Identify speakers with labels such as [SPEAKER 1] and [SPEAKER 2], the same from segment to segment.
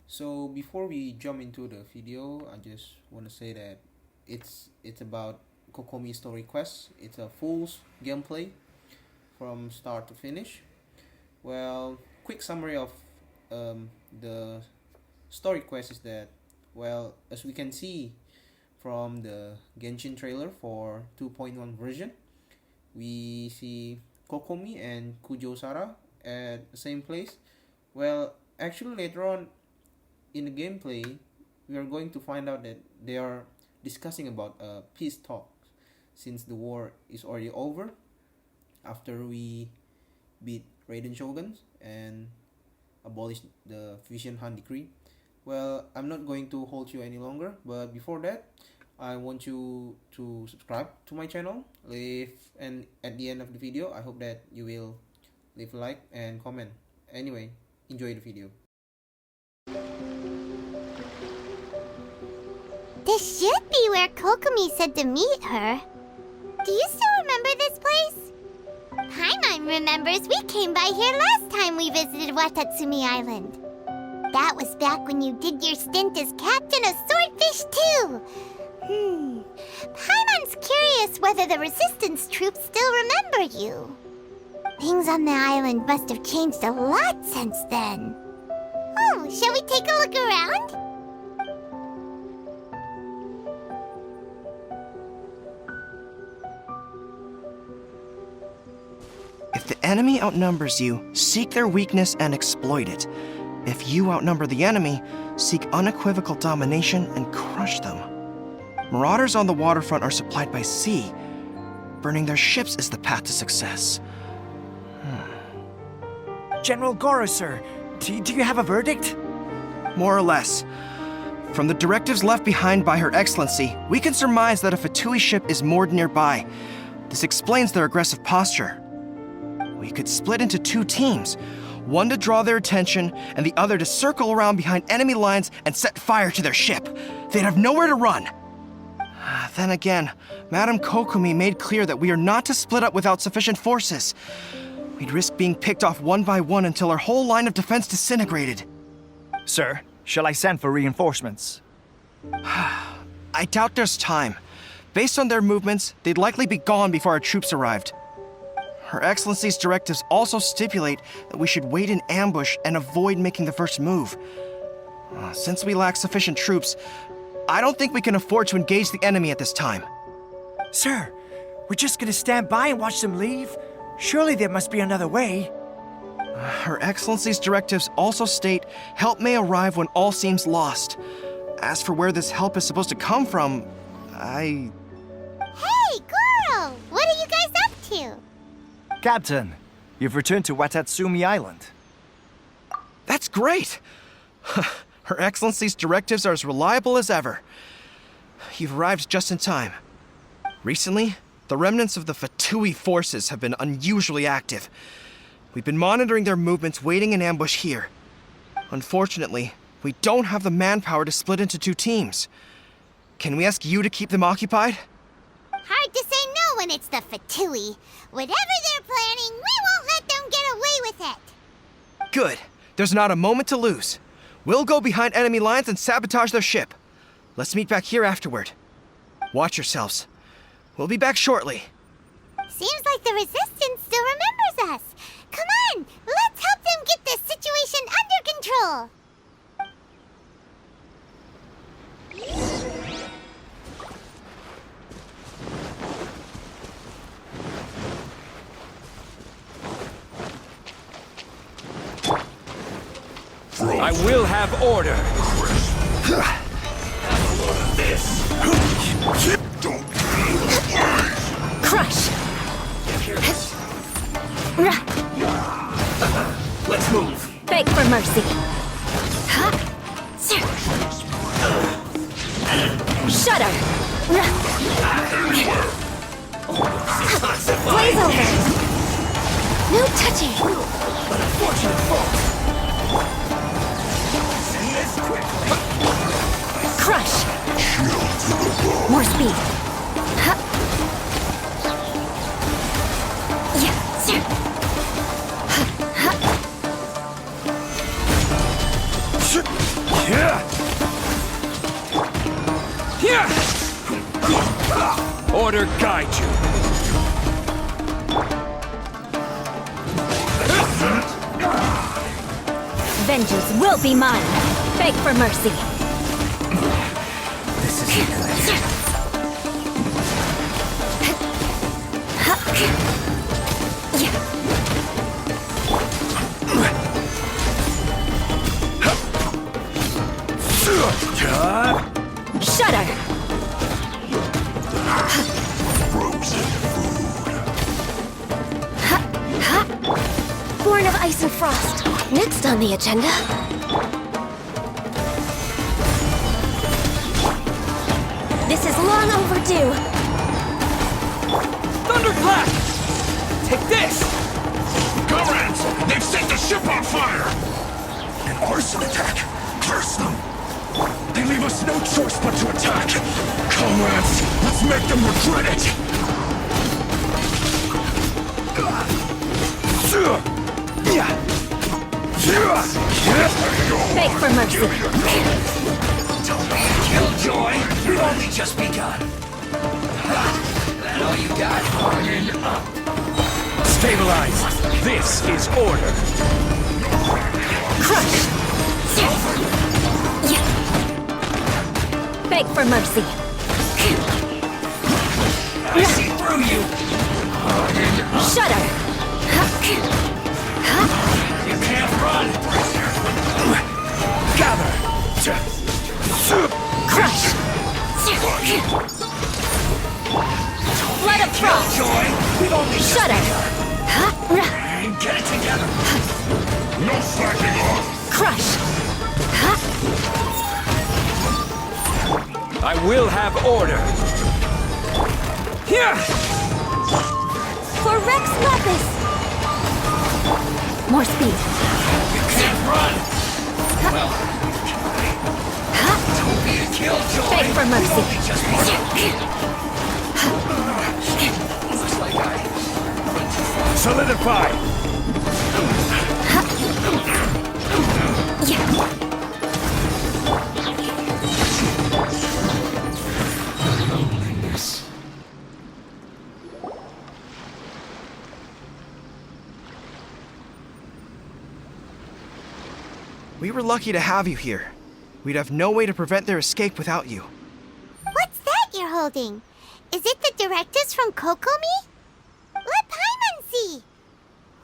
[SPEAKER 1] So before we jump into the video, I just want to say that it's about Kokomi story quest. It's a gameplay from start to finish. Well, quick summary of the story quest is that, well, as we can see from the Genshin trailer for 2.1 version, we see Kokomi and Kujo Sara at the same place. Well, actually later on in the gameplay, we are going to find out that they are discussing about peace talks since the war is already over after we beat Raiden Shoguns and abolish the Vision Hunt Decree. Well, I'm not going to hold you any longer, but before that, I want you to subscribe to my channel. And at the end of the video, I hope that you will leave a like and comment. Anyway, enjoy the video.
[SPEAKER 2] This should be where Kokomi said to meet her. Do you still remember this place? Paimon remembers we came by here last time we visited Watatsumi Island. That was back when you did your stint as captain of Swordfish too. Paimon's curious whether the resistance troops still remember you. Things on the island must have changed a lot since then. Oh, shall we take a look around?
[SPEAKER 3] If the enemy outnumbers you, seek their weakness and exploit it. If you outnumber the enemy, seek unequivocal domination and crush them. Marauders on the waterfront are supplied by sea. Burning their ships is the path to success.
[SPEAKER 4] General Goro, sir, do you have a verdict?
[SPEAKER 3] More or less. From the directives left behind by Her Excellency, we can surmise that a Fatui ship is moored nearby. This explains their aggressive posture. We could split into two teams, one to draw their attention and the other to circle around behind enemy lines and set fire to their ship. They'd have nowhere to run. Then again, Madame Kokomi made clear that we are not to split up without sufficient forces. We'd risk being picked off one by one until our whole line of defense disintegrated.
[SPEAKER 4] Sir, shall I send for reinforcements?
[SPEAKER 3] I doubt there's time. Based on their movements, they'd likely be gone before our troops arrived. Her Excellency's directives also stipulate that we should wait in ambush and avoid making the first move. Since we lack sufficient troops, I don't think we can afford to engage the enemy at this time.
[SPEAKER 4] Sir, we're just gonna stand by and watch them leave? Surely there must be another way.
[SPEAKER 3] Her Excellency's directives also state help may arrive when all seems lost. As for where this help is supposed to come from,
[SPEAKER 2] Hey, Goro! What are you guys up to?
[SPEAKER 4] Captain, you've returned to Watatsumi Island.
[SPEAKER 3] That's great! Her Excellency's directives are as reliable as ever. You've arrived just in time. Recently, the remnants of the Fatui forces have been unusually active. We've been monitoring their movements, waiting in ambush here. Unfortunately, we don't have the manpower to split into two teams. Can we ask you to keep them occupied?
[SPEAKER 2] Hard to say no when it's the Fatui. Whatever they're planning, we won't let them get away with it.
[SPEAKER 3] Good. There's not a moment to lose. We'll go behind enemy lines and sabotage their ship. Let's meet back here afterward. Watch yourselves. We'll be back shortly.
[SPEAKER 2] Seems like the Resistance still remembers us. Come on, let's help them get this situation under control.
[SPEAKER 5] I will have order.
[SPEAKER 6] Crush!
[SPEAKER 5] Let's move.
[SPEAKER 6] Beg for mercy. Shudder! Blaze over! No touching!
[SPEAKER 5] Unfortunate fault.
[SPEAKER 6] Crush! More speed! Yeah, sir!
[SPEAKER 5] Order guide you.
[SPEAKER 6] Vengeance will be mine. Beg for mercy.
[SPEAKER 4] This isn't good.
[SPEAKER 6] Shudder! Born of ice and frost. Next on the agenda. This is long overdue.
[SPEAKER 5] Thunderclap! Take this!
[SPEAKER 7] Comrades! They've set the ship on fire! An arson attack! Curse them! They leave us no choice but to attack! Comrades, let's make them regret it!
[SPEAKER 6] Beg for mercy.
[SPEAKER 5] Killjoy, we've only just begun. That all you got? Harden up. Stabilize. This is order.
[SPEAKER 6] Crush! Beg for mercy.
[SPEAKER 5] I see through you. Harden up.
[SPEAKER 6] Shudder!
[SPEAKER 5] You can't run. Gather.
[SPEAKER 6] Crush! Blood of frost!
[SPEAKER 5] Killjoy, we've only just
[SPEAKER 6] Shudder!
[SPEAKER 5] begun. Get it together.
[SPEAKER 7] No slacking off!
[SPEAKER 6] Crush!
[SPEAKER 5] I will have order. Here!
[SPEAKER 6] For Rex Lapis! More speed.
[SPEAKER 5] You can't run. Well, don't be a killjoy.
[SPEAKER 6] Beg for mercy.
[SPEAKER 5] Just looks like I went too far. Solidify.
[SPEAKER 3] We were lucky to have you here. We'd have no way to prevent their escape without you.
[SPEAKER 2] What's that you're holding? Is it the directives from Kokomi? Let Paimon see!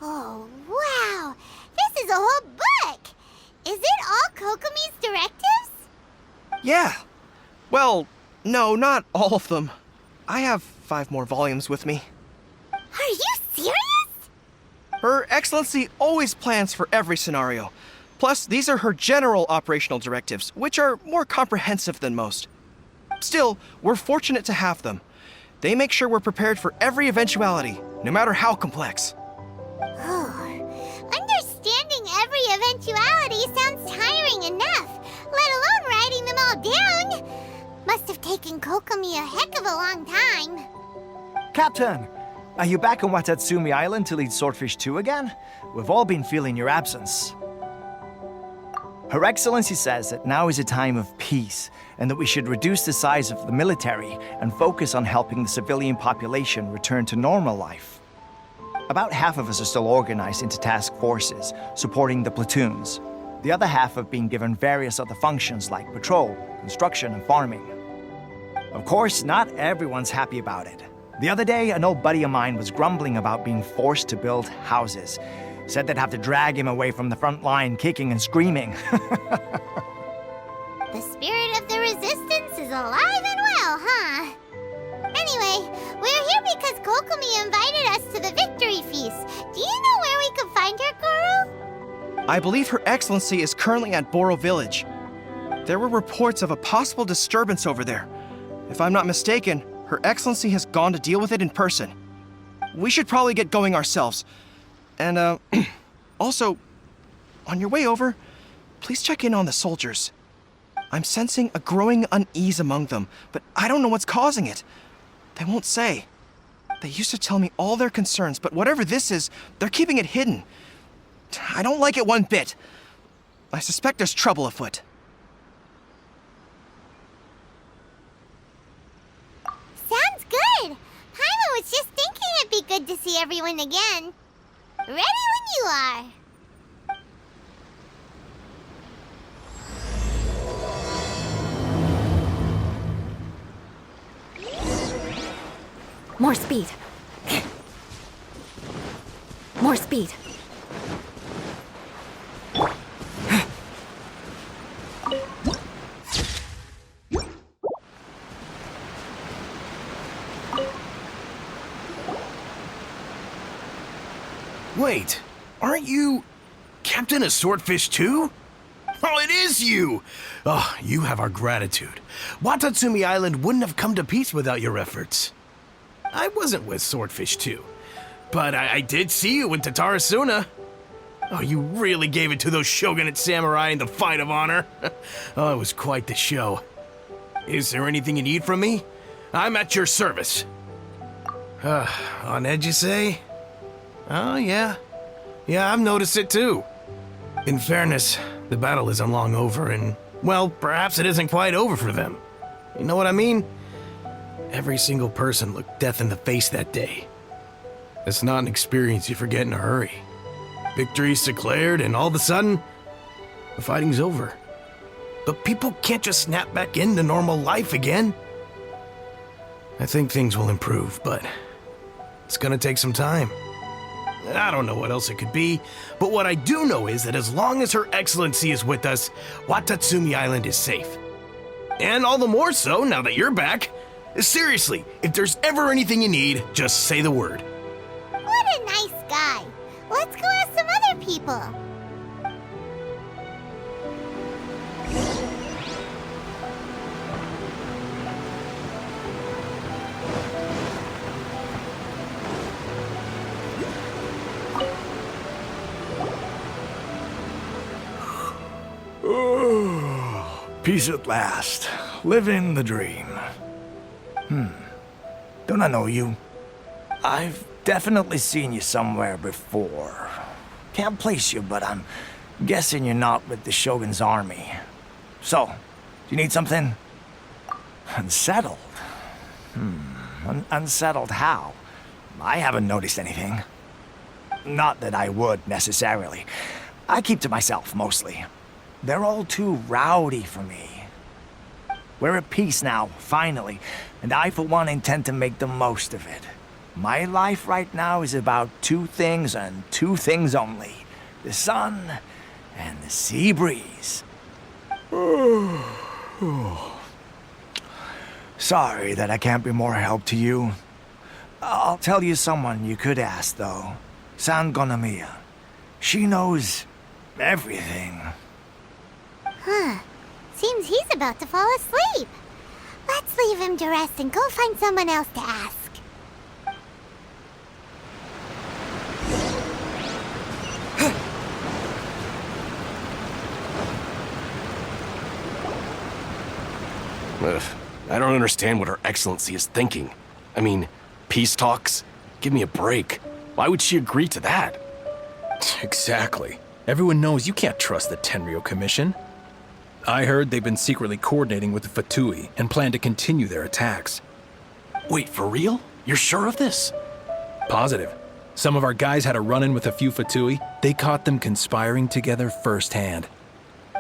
[SPEAKER 2] Oh, wow! This is a whole book! Is it all Kokomi's directives?
[SPEAKER 3] Yeah. Well, no, not all of them. I have 5 more volumes with me.
[SPEAKER 2] Are you serious?
[SPEAKER 3] Her Excellency always plans for every scenario. Plus, these are her general operational directives, which are more comprehensive than most. Still, we're fortunate to have them. They make sure we're prepared for every eventuality, no matter how complex.
[SPEAKER 2] Understanding every eventuality sounds tiring enough, let alone writing them all down. Must have taken Kokomi a heck of a long time.
[SPEAKER 4] Captain, are you back on Watatsumi Island to lead Swordfish 2 again? We've all been feeling your absence. Her Excellency says that now is a time of peace, and that we should reduce the size of the military and focus on helping the civilian population return to normal life. About half of us are still organized into task forces, supporting the platoons. The other half have been given various other functions like patrol, construction, and farming. Of course, not everyone's happy about it. The other day, an old buddy of mine was grumbling about being forced to build houses. Said they'd have to drag him away from the front line, kicking and screaming.
[SPEAKER 2] The spirit of the resistance is alive and well, huh? Anyway, we're here because Kokomi invited us to the victory feast. Do you know where we could find her, Guru?
[SPEAKER 3] I believe Her Excellency is currently at Boro Village. There were reports of a possible disturbance over there. If I'm not mistaken, Her Excellency has gone to deal with it in person. We should probably get going ourselves. And, also, on your way over, please check in on the soldiers. I'm sensing a growing unease among them, but I don't know what's causing it. They won't say. They used to tell me all their concerns, but whatever this is, they're keeping it hidden. I don't like it one bit. I suspect there's trouble afoot.
[SPEAKER 2] excited to see everyone again. Ready when you are.
[SPEAKER 6] More speed. More speed.
[SPEAKER 5] Wait, aren't you Captain of Swordfish too? Oh, it is you! Oh, you have our gratitude. Watatsumi Island wouldn't have come to peace without your efforts. I wasn't with Swordfish 2, but I did see you with Tatarasuna. Oh, you really gave it to those shogunate samurai in the fight of honor. Oh, it was quite the show. Is there anything you need from me? I'm at your service. On edge, you say? Oh, yeah. Yeah, I've noticed it too. In fairness, the battle isn't long over, and, well, perhaps it isn't quite over for them. You know what I mean? Every single person looked death in the face that day. It's not an experience you forget in a hurry. Victory's declared, and all of a sudden, the fighting's over. But people can't just snap back into normal life again. I think things will improve, but it's gonna take some time. I don't know what else it could be, but what I do know is that as long as Her Excellency is with us, Watatsumi Island is safe. And all the more so now that you're back. Seriously, if there's ever anything you need, just say the word.
[SPEAKER 2] What a nice guy. Let's go ask some other people.
[SPEAKER 4] Peace at last. Living the dream. Don't I know you? I've definitely seen you somewhere before. Can't place you, but I'm guessing you're not with the Shogun's army. So, do you need something? Unsettled? Unsettled how? I haven't noticed anything. Not that I would, necessarily. I keep to myself, mostly. They're all too rowdy for me. We're at peace now, finally, and I, for one, intend to make the most of it. My life right now is about two things and two things only. The sun and the sea breeze. Sorry that I can't be more help to you. I'll tell you someone you could ask, though. Sangonomiya. She knows everything.
[SPEAKER 2] Huh. Seems he's about to fall asleep. Let's leave him to rest and go find someone else to ask.
[SPEAKER 5] I don't understand what Her Excellency is thinking. I mean, peace talks? Give me a break. Why would she agree to that?
[SPEAKER 8] Exactly. Everyone knows you can't trust the Tenryou Commission. I heard they've been secretly coordinating with the Fatui and plan to continue their attacks.
[SPEAKER 5] Wait, for real? You're sure of this?
[SPEAKER 8] Positive. Some of our guys had a run-in with a few Fatui. They caught them conspiring together firsthand.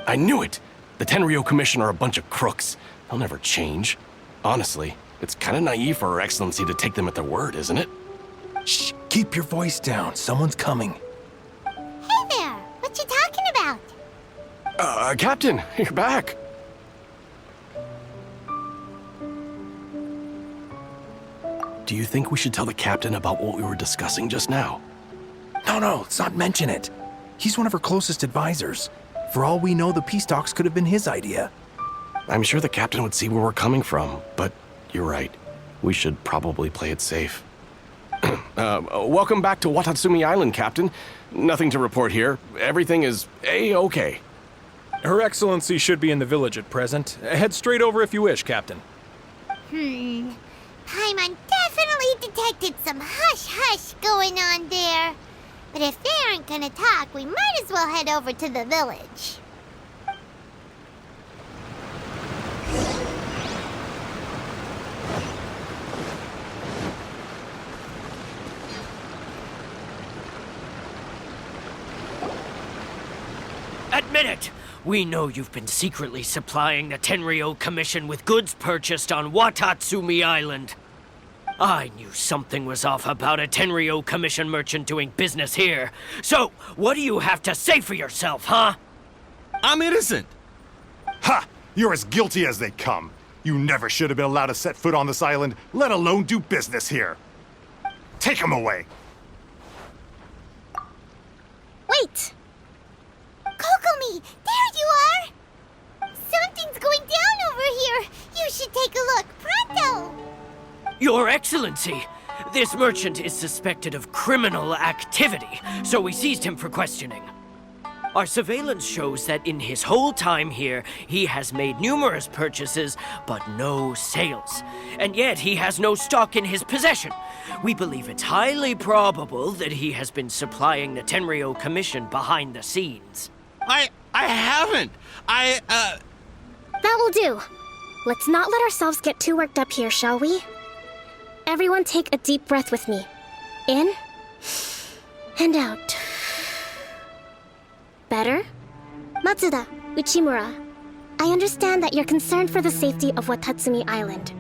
[SPEAKER 5] I knew it! The Tenryou Commission are a bunch of crooks. They'll never change. Honestly, it's kind of naive for Her Excellency to take them at their word, isn't it?
[SPEAKER 8] Shh, keep your voice down. Someone's coming.
[SPEAKER 2] Hey there! What you talking about?
[SPEAKER 5] Captain, you're back. Do you think we should tell the captain about what we were discussing just now?
[SPEAKER 8] No, let's not mention it. He's one of her closest advisors. For all we know, the peace talks could have been his idea.
[SPEAKER 5] I'm sure the captain would see where we're coming from, but you're right. We should probably play it safe. Welcome back to Watatsumi Island, Captain. Nothing to report here. Everything is A-okay.
[SPEAKER 8] Her Excellency should be in the village at present. Head straight over if you wish, Captain.
[SPEAKER 2] Paimon definitely detected some hush-hush going on there. But if they aren't gonna talk, we might as well head over to the village.
[SPEAKER 9] admit it! We know you've been secretly supplying the Tenryou Commission with goods purchased on Watatsumi Island. I knew something was off about a Tenryou Commission merchant doing business here. So, what do you have to say for yourself, huh?
[SPEAKER 10] I'm innocent!
[SPEAKER 7] Ha! You're as guilty as they come. You never should have been allowed to set foot on this island, let alone do business here. Take him away.
[SPEAKER 2] Wait! Kokomi, there you are! Something's going down over here! You should take a look, pronto!
[SPEAKER 9] Your Excellency, this merchant is suspected of criminal activity, so we seized him for questioning. Our surveillance shows that in his whole time here, he has made numerous purchases, but no sales. And yet he has no stock in his possession. We believe it's highly probable that he has been supplying the Tenryou Commission behind the scenes.
[SPEAKER 10] I haven't!
[SPEAKER 6] That will do. Let's not let ourselves get too worked up here, shall we? Everyone take a deep breath with me. In and out. Better? Matsuda, Uchimura, I understand that you're concerned for the safety of Watatsumi Island.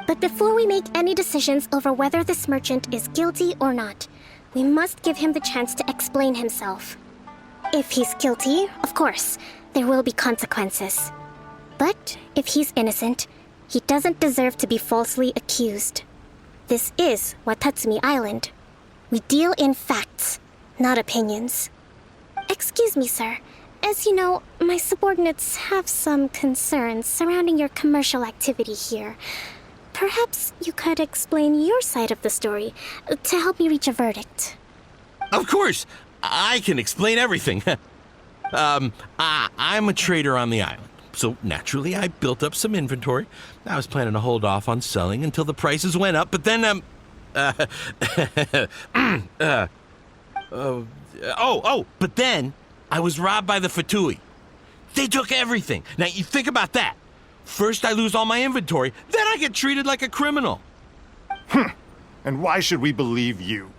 [SPEAKER 6] But before we make any decisions over whether this merchant is guilty or not, we must give him the chance to explain himself. If he's guilty, of course, there will be consequences. But if he's innocent, he doesn't deserve to be falsely accused. This is Watatsumi Island. We deal in facts, not opinions. Excuse me, sir. As you know, my subordinates have some concerns surrounding your commercial activity here. Perhaps you could explain your side of the story to help me reach a verdict.
[SPEAKER 10] Of course! I can explain everything. I'm a trader on the island, so naturally I built up some inventory. I was planning to hold off on selling until the prices went up, but then, but then I was robbed by the Fatui. They took everything. Now, you think about that. First I lose all my inventory, then I get treated like a criminal.
[SPEAKER 7] And why should we believe you?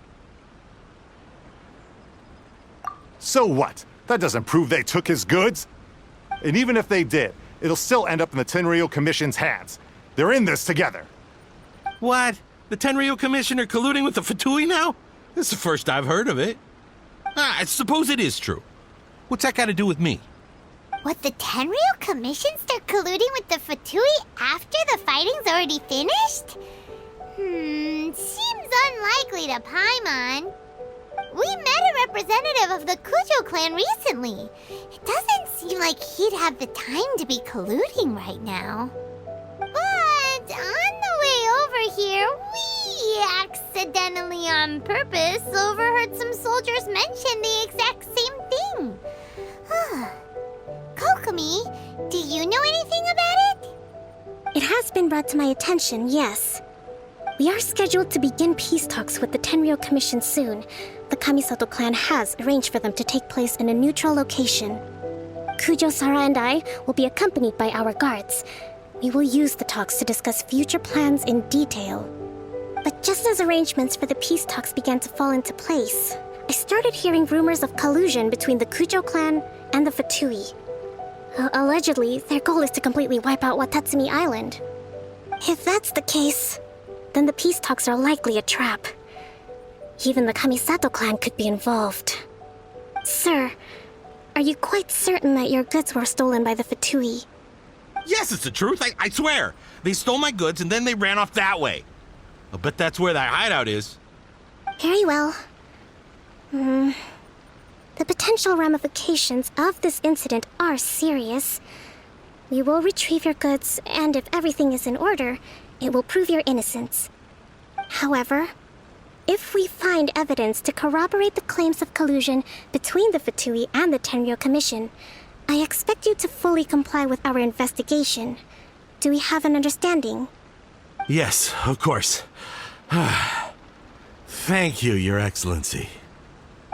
[SPEAKER 7] So what? That doesn't prove they took his goods. And even if they did, it'll still end up in the Tenryou Commission's hands. They're in this together.
[SPEAKER 10] What? The Tenryou Commission are colluding with the Fatui now? This is the first I've heard of it. I suppose it is true. What's that got to do with me?
[SPEAKER 2] What, the Tenryou Commission start colluding with the Fatui after the fighting's already finished? Seems unlikely to Paimon. We met a representative of the Kujo clan recently. It doesn't seem like he'd have the time to be colluding right now. But on the way over here, we accidentally on purpose overheard some soldiers mention the exact same thing. Kokomi, do you know anything about it?
[SPEAKER 6] It has been brought to my attention, yes. We are scheduled to begin peace talks with the Tenryou Commission soon. The Kamisato clan has arranged for them to take place in a neutral location. Kujo-Sara and I will be accompanied by our guards. We will use the talks to discuss future plans in detail. But just as arrangements for the peace talks began to fall into place, I started hearing rumors of collusion between the Kujo clan and the Fatui. Allegedly, their goal is to completely wipe out Watatsumi Island. If that's the case, then the peace talks are likely a trap. Even the Kamisato clan could be involved. Sir, are you quite certain that your goods were stolen by the Fatui?
[SPEAKER 10] Yes, it's the truth. I swear. They stole my goods and then they ran off that way. I'll bet that's where that hideout is.
[SPEAKER 6] Very well. The potential ramifications of this incident are serious. We will retrieve your goods, and if everything is in order, it will prove your innocence. However, if we find evidence to corroborate the claims of collusion between the Fatui and the Tenryou Commission, I expect you to fully comply with our investigation. Do we have an understanding?
[SPEAKER 10] Yes, of course. Thank you, Your Excellency.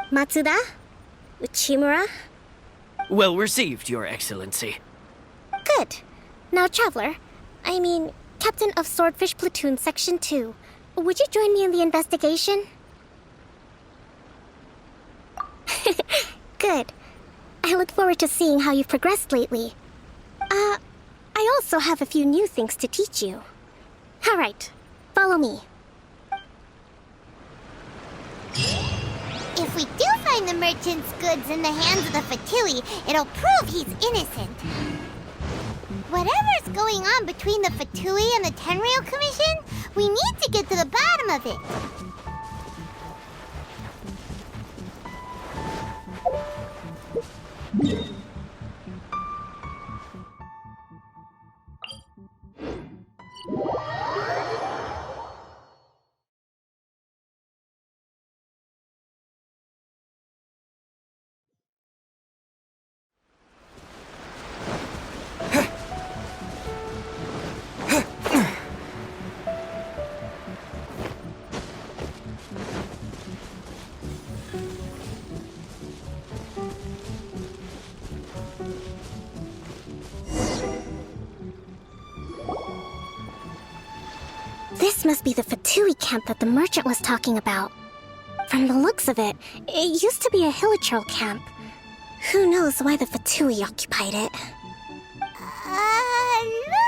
[SPEAKER 6] Matsuda? Uchimura?
[SPEAKER 9] Well received, Your Excellency.
[SPEAKER 6] Good. Now, Traveler, Captain of Swordfish Platoon Section 2, would you join me in the investigation? Good. I look forward to seeing how you've progressed lately. I also have a few new things to teach you. Alright, follow me.
[SPEAKER 2] If we do find the merchant's goods in the hands of the Fatui, it'll prove he's innocent. Whatever's going on between the Fatui and the Tenryou Commission, we need to get to the bottom of it.
[SPEAKER 6] This must be the Fatui camp that the merchant was talking about. From the looks of it, it used to be a Hilichurl camp. Who knows why the Fatui occupied it?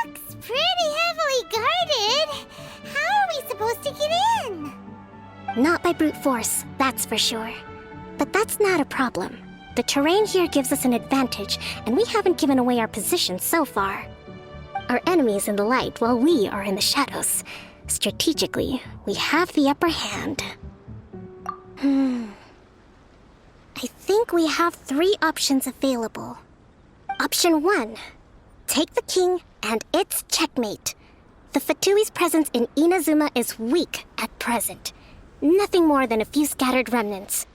[SPEAKER 2] Looks pretty heavily guarded. How are we supposed to get in?
[SPEAKER 6] Not by brute force, that's for sure. But that's not a problem. The terrain here gives us an advantage, and we haven't given away our position so far. Our enemy is in the light while we are in the shadows. Strategically, we have the upper hand. I think we have 3 options available. Option 1. Take the king, and it's checkmate. The Fatui's presence in Inazuma is weak at present. Nothing more than a few scattered remnants.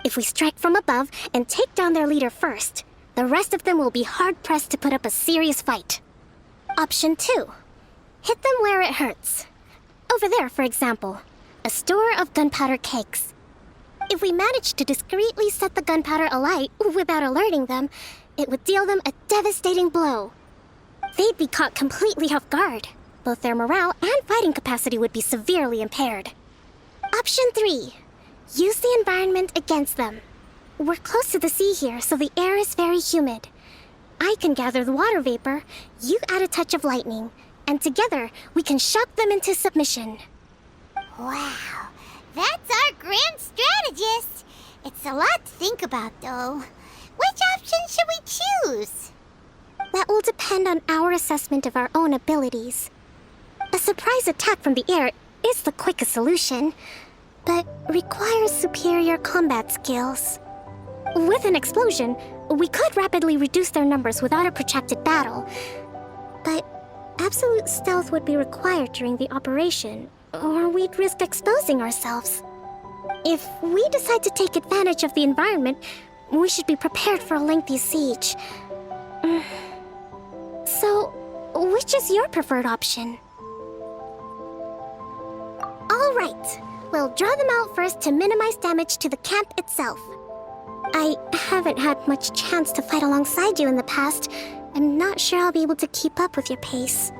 [SPEAKER 6] If we strike from above and take down their leader first, the rest of them will be hard-pressed to put up a serious fight. Option 2. Hit them where it hurts. Over there, for example, a store of gunpowder cakes. If we manage to discreetly set the gunpowder alight without alerting them, it would deal them a devastating blow. They'd be caught completely off guard. Both their morale and fighting capacity would be severely impaired. Option 3. Use the environment against them. We're close to the sea here, so the air is very humid. I can gather the water vapor, you add a touch of lightning, and together we can shock them into submission.
[SPEAKER 2] Wow, that's our grand strategist. It's a lot to think about, though. Which option should we choose?
[SPEAKER 6] That will depend on our assessment of our own abilities. A surprise attack from the air is the quickest solution, but requires superior combat skills. With an explosion, we could rapidly reduce their numbers without a protracted battle, but absolute stealth would be required during the operation, or we'd risk exposing ourselves. If we decide to take advantage of the environment, we should be prepared for a lengthy siege. So, which is your preferred option? All right, we'll draw them out first to minimize damage to the camp itself. I haven't had much chance to fight alongside you in the past. I'm not sure I'll be able to keep up with your pace.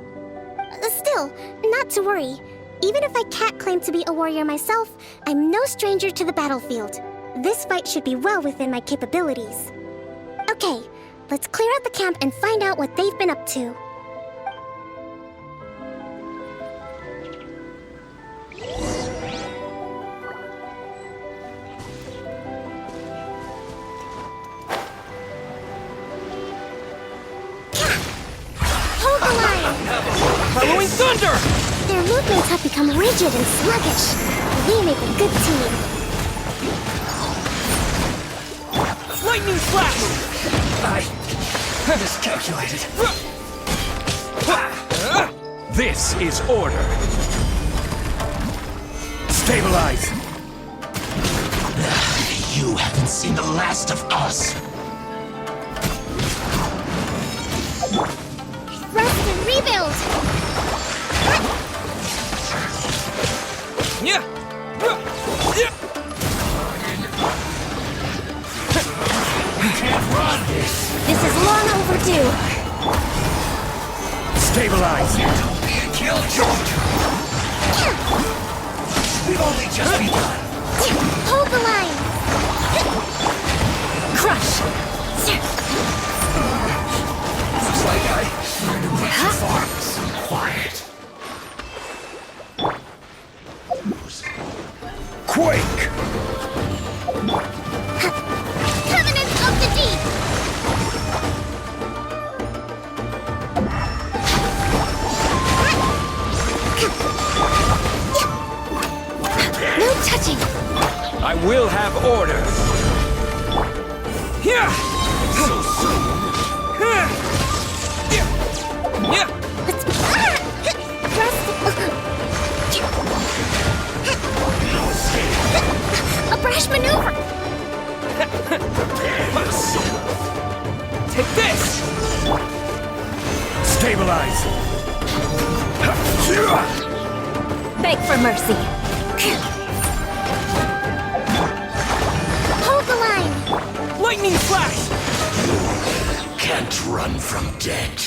[SPEAKER 6] Still, not to worry. Even if I can't claim to be a warrior myself, I'm no stranger to the battlefield. This fight should be well within my capabilities. Okay, let's clear out the camp and find out what they've been up to. Hold the line!
[SPEAKER 9] Following thunder!
[SPEAKER 6] Their movements have become rigid and sluggish. We make a good team.
[SPEAKER 9] Lightning flash!
[SPEAKER 7] I miscalculated. This is order. Stabilize. You haven't seen the last of us.
[SPEAKER 2] Thrust and rebuild!
[SPEAKER 9] Yeah!
[SPEAKER 7] Can't run this.
[SPEAKER 6] This is long overdue.
[SPEAKER 7] Stabilize. Don't be a killjoy. We've only just begun.
[SPEAKER 6] Hold the line.
[SPEAKER 9] Crush!
[SPEAKER 7] Looks like I might have went too far. Quiet. Quake!
[SPEAKER 2] Covenant of the Deep! No touching!
[SPEAKER 9] I will have order. Here!
[SPEAKER 7] So soon!
[SPEAKER 2] Let's a brash maneuver!
[SPEAKER 9] Take this!
[SPEAKER 7] Stabilize!
[SPEAKER 6] Beg for mercy.
[SPEAKER 2] Hold the line!
[SPEAKER 9] Lightning flash!
[SPEAKER 7] Can't run from dead.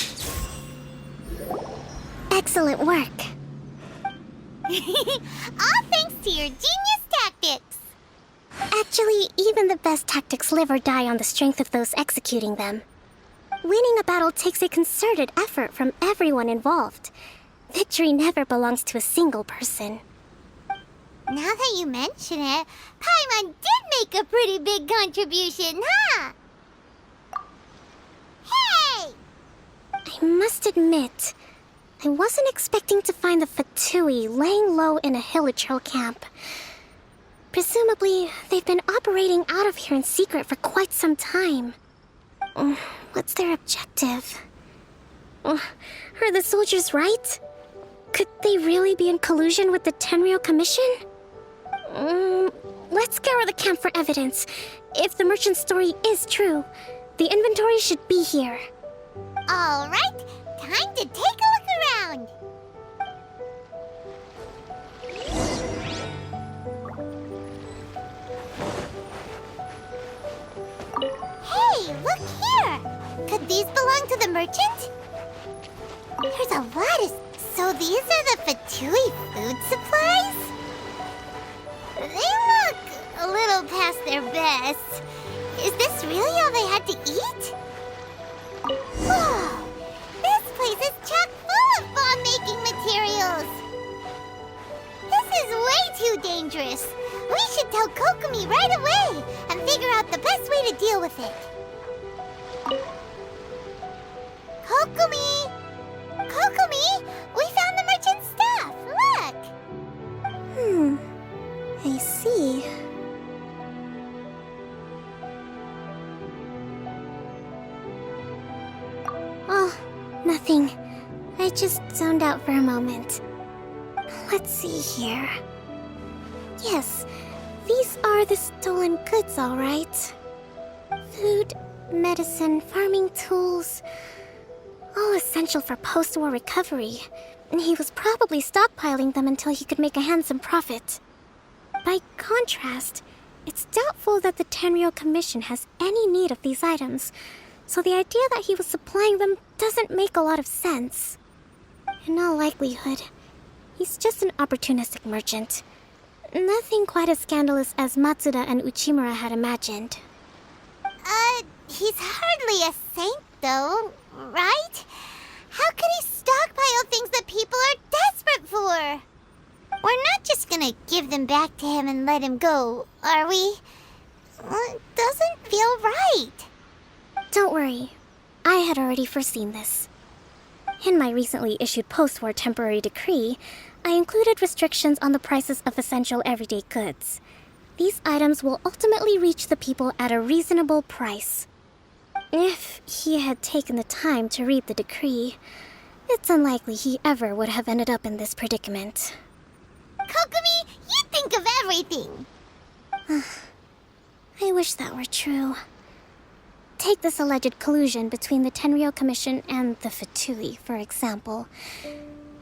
[SPEAKER 6] Excellent work.
[SPEAKER 2] All thanks to your genius tactics!
[SPEAKER 6] Actually, even the best tactics live or die on the strength of those executing them. Winning a battle takes a concerted effort from everyone involved. Victory never belongs to a single person.
[SPEAKER 2] Now that you mention it, Paimon did make a pretty big contribution, huh? Hey!
[SPEAKER 6] I must admit, I wasn't expecting to find the Fatui laying low in a Hilichurl camp. Presumably, they've been operating out of here in secret for quite some time. What's their objective? Are the soldiers right? Could they really be in collusion with the Tenryou Commission? Let's scour the camp for evidence. If the merchant's story is true, the inventory should be here.
[SPEAKER 2] All right, time to take a look around. Hey, look here! Could these belong to the merchant? There's a lot of... So these are the Fatui food supplies? They look a little past their best. Is this really all they had to eat? Whoa! This place is chock full of bomb-making materials! This is way too dangerous! We should tell Kokomi right away and figure out the best way to deal with it. Kokomi! Kokomi! We found the merchant's stuff! Look!
[SPEAKER 6] I see. Oh, nothing. I just zoned out for a moment. Let's see here. Yes, these are the stolen goods, all right. Food, medicine, farming tools. All essential for post-war recovery. And he was probably stockpiling them until he could make a handsome profit. By contrast, it's doubtful that the Tenryou Commission has any need of these items, so the idea that he was supplying them doesn't make a lot of sense. In all likelihood, he's just an opportunistic merchant. Nothing quite as scandalous as Matsuda and Uchimura had imagined.
[SPEAKER 2] He's hardly a saint, though, right? How could he stockpile things that people are desperate for? We're not just gonna give them back to him and let him go, are we? It doesn't feel right.
[SPEAKER 6] Don't worry. I had already foreseen this. In my recently issued post-war temporary decree, I included restrictions on the prices of essential everyday goods. These items will ultimately reach the people at a reasonable price. If he had taken the time to read the decree, it's unlikely he ever would have ended up in this predicament.
[SPEAKER 2] Kokomi, you think of everything!
[SPEAKER 6] I wish that were true. Take this alleged collusion between the Tenryou Commission and the Fatui, for example.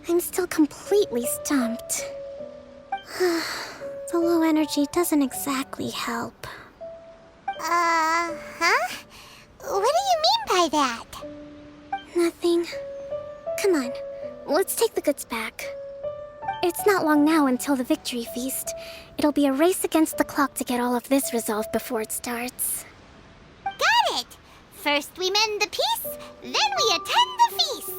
[SPEAKER 6] I'm still completely stumped. The low energy doesn't exactly help.
[SPEAKER 2] Huh? What do you mean by that?
[SPEAKER 6] Nothing. Come on, let's take the goods back. It's not long now until the victory feast. It'll be a race against the clock to get all of this resolved before it starts.
[SPEAKER 2] Got it! First we mend the peace, then we attend the feast.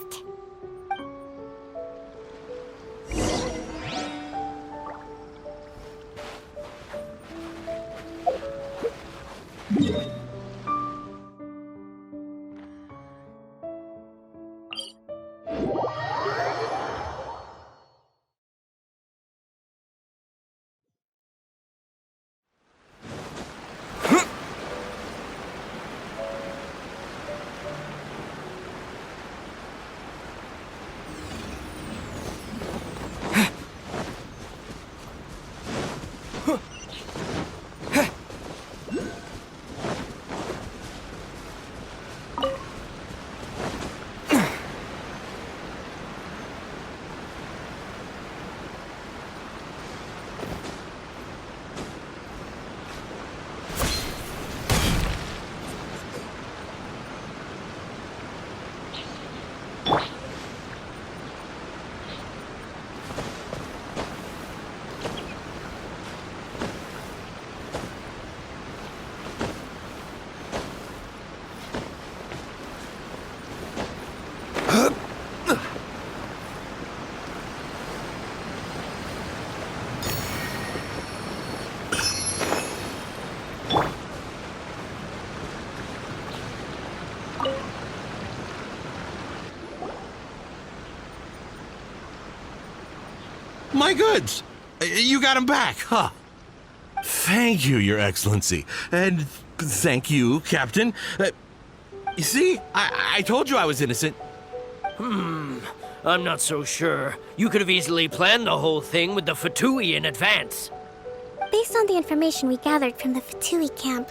[SPEAKER 10] My goods! You got him back, huh? Thank you, Your Excellency. And thank you, Captain. You see, I told you I was innocent.
[SPEAKER 9] I'm not so sure. You could have easily planned the whole thing with the Fatui in advance.
[SPEAKER 6] Based on the information we gathered from the Fatui camp,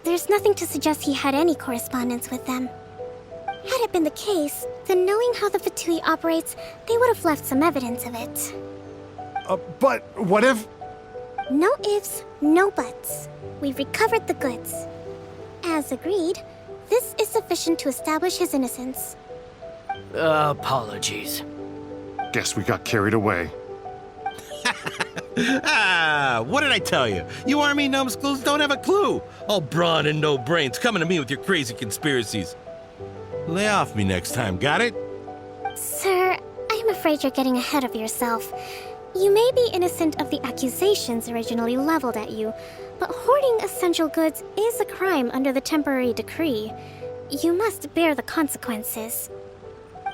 [SPEAKER 6] there's nothing to suggest he had any correspondence with them. Had it been the case, then knowing how the Fatui operates, they would have left some evidence of it.
[SPEAKER 7] But what if...
[SPEAKER 6] No ifs, no buts. We've recovered the goods. As agreed, this is sufficient to establish his innocence.
[SPEAKER 9] Apologies.
[SPEAKER 7] Guess we got carried away.
[SPEAKER 10] What did I tell you? You army numbskulls don't have a clue. All brawn and no brains coming to me with your crazy conspiracies. Lay off me next time, got it?
[SPEAKER 6] Sir, I'm afraid you're getting ahead of yourself. You may be innocent of the accusations originally leveled at you, but hoarding essential goods is a crime under the temporary decree. You must bear the consequences.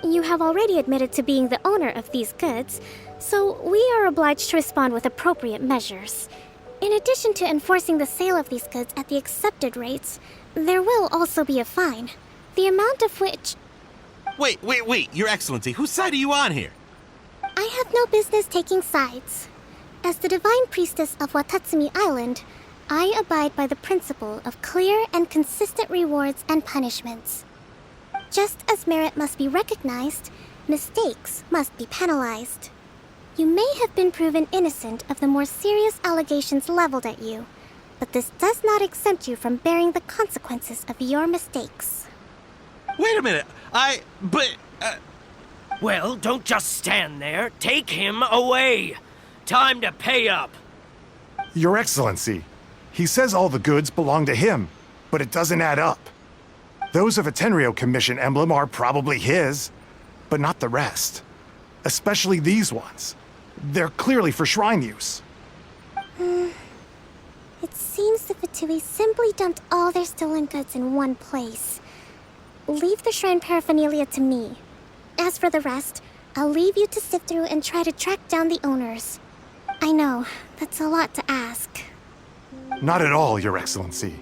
[SPEAKER 6] You have already admitted to being the owner of these goods, so we are obliged to respond with appropriate measures. In addition to enforcing the sale of these goods at the accepted rates, there will also be a fine, the amount of which...
[SPEAKER 10] Wait, Your Excellency, whose side are you on here?
[SPEAKER 6] I have no business taking sides. As the Divine Priestess of Watatsumi Island, I abide by the principle of clear and consistent rewards and punishments. Just as merit must be recognized, mistakes must be penalized. You may have been proven innocent of the more serious allegations leveled at you, but this does not exempt you from bearing the consequences of your mistakes.
[SPEAKER 10] Wait a minute,
[SPEAKER 9] Well, don't just stand there. Take him away. Time to pay up.
[SPEAKER 7] Your Excellency, he says all the goods belong to him, but it doesn't add up. Those of a Tenryo Commission emblem are probably his, but not the rest. Especially these ones. They're clearly for shrine use.
[SPEAKER 6] It seems the Fatui simply dumped all their stolen goods in one place. Leave the shrine paraphernalia to me. As for the rest, I'll leave you to sift through and try to track down the owners. I know, that's a lot to ask.
[SPEAKER 7] Not at all, Your Excellency.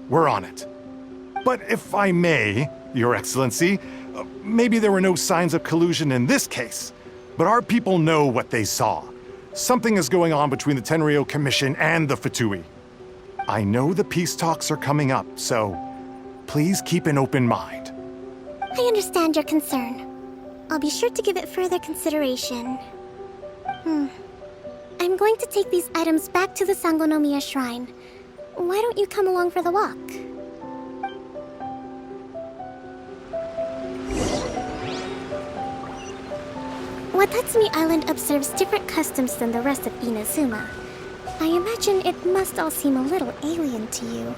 [SPEAKER 7] We're on it. But if I may, Your Excellency, maybe there were no signs of collusion in this case, but our people know what they saw. Something is going on between the Tenryo Commission and the Fatui. I know the peace talks are coming up, so please keep an open mind.
[SPEAKER 6] I understand your concern. I'll be sure to give it further consideration. I'm going to take these items back to the Sangonomiya shrine. Why don't you come along for the walk? Watatsumi Island observes different customs than the rest of Inazuma. I imagine it must all seem a little alien to you.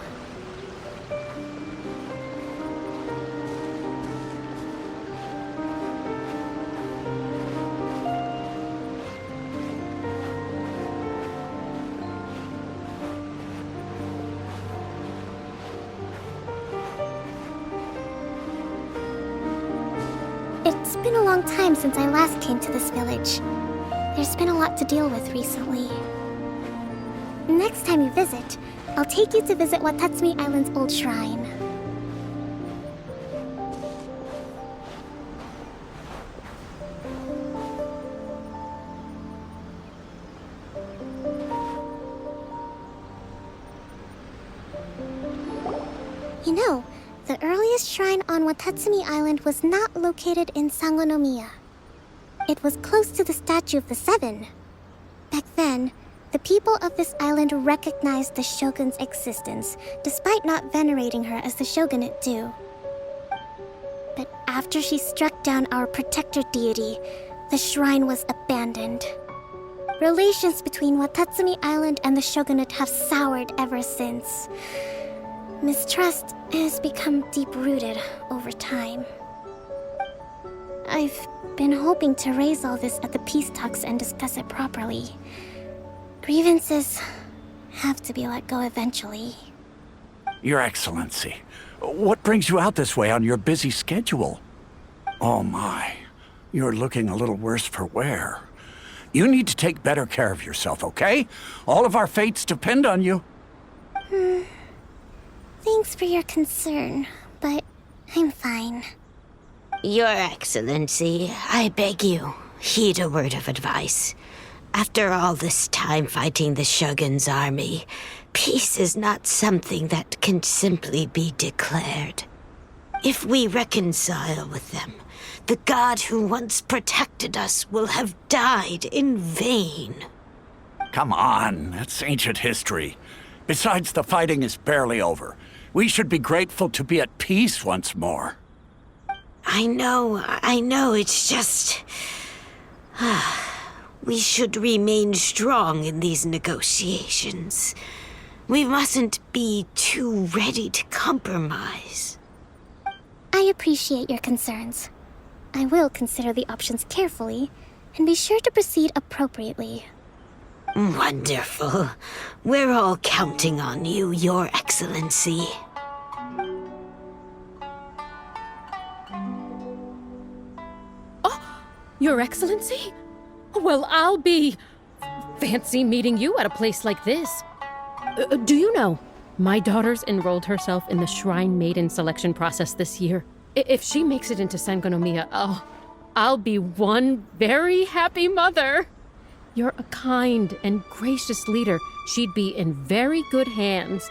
[SPEAKER 6] It's been a long time since I last came to this village. There's been a lot to deal with recently. Next time you visit, I'll take you to visit Watatsumi Island's old shrine. You know, the earliest shrine on Watatsumi Island was not located in Sangonomiya. It was close to the Statue of the Seven. Back then, the people of this island recognized the shogun's existence, despite not venerating her as the shogunate do. But after she struck down our protector deity, the shrine was abandoned. Relations between Watatsumi Island and the shogunate have soured ever since. Mistrust has become deep-rooted over time. I've been hoping to raise all this at the peace talks and discuss it properly. Grievances have to be let go eventually.
[SPEAKER 11] Your Excellency, what brings you out this way on your busy schedule? Oh my, you're looking a little worse for wear. You need to take better care of yourself, okay? All of our fates depend on you.
[SPEAKER 6] Thanks for your concern, but I'm fine.
[SPEAKER 12] Your Excellency, I beg you, heed a word of advice. After all this time fighting the Shogun's army, peace is not something that can simply be declared. If we reconcile with them, the god who once protected us will have died in vain.
[SPEAKER 11] Come on, that's ancient history. Besides, the fighting is barely over. We should be grateful to be at peace once more.
[SPEAKER 12] I know, it's just... We should remain strong in these negotiations. We mustn't be too ready to compromise.
[SPEAKER 6] I appreciate your concerns. I will consider the options carefully, and be sure to proceed appropriately.
[SPEAKER 12] Wonderful. We're all counting on you, Your Excellency.
[SPEAKER 13] Your Excellency? Well, I'll be... fancy meeting you at a place like this. Do you know, my daughter's enrolled herself in the Shrine Maiden selection process this year. If she makes it into Sangonomiya, I'll be one very happy mother. You're a kind and gracious leader. She'd be in very good hands.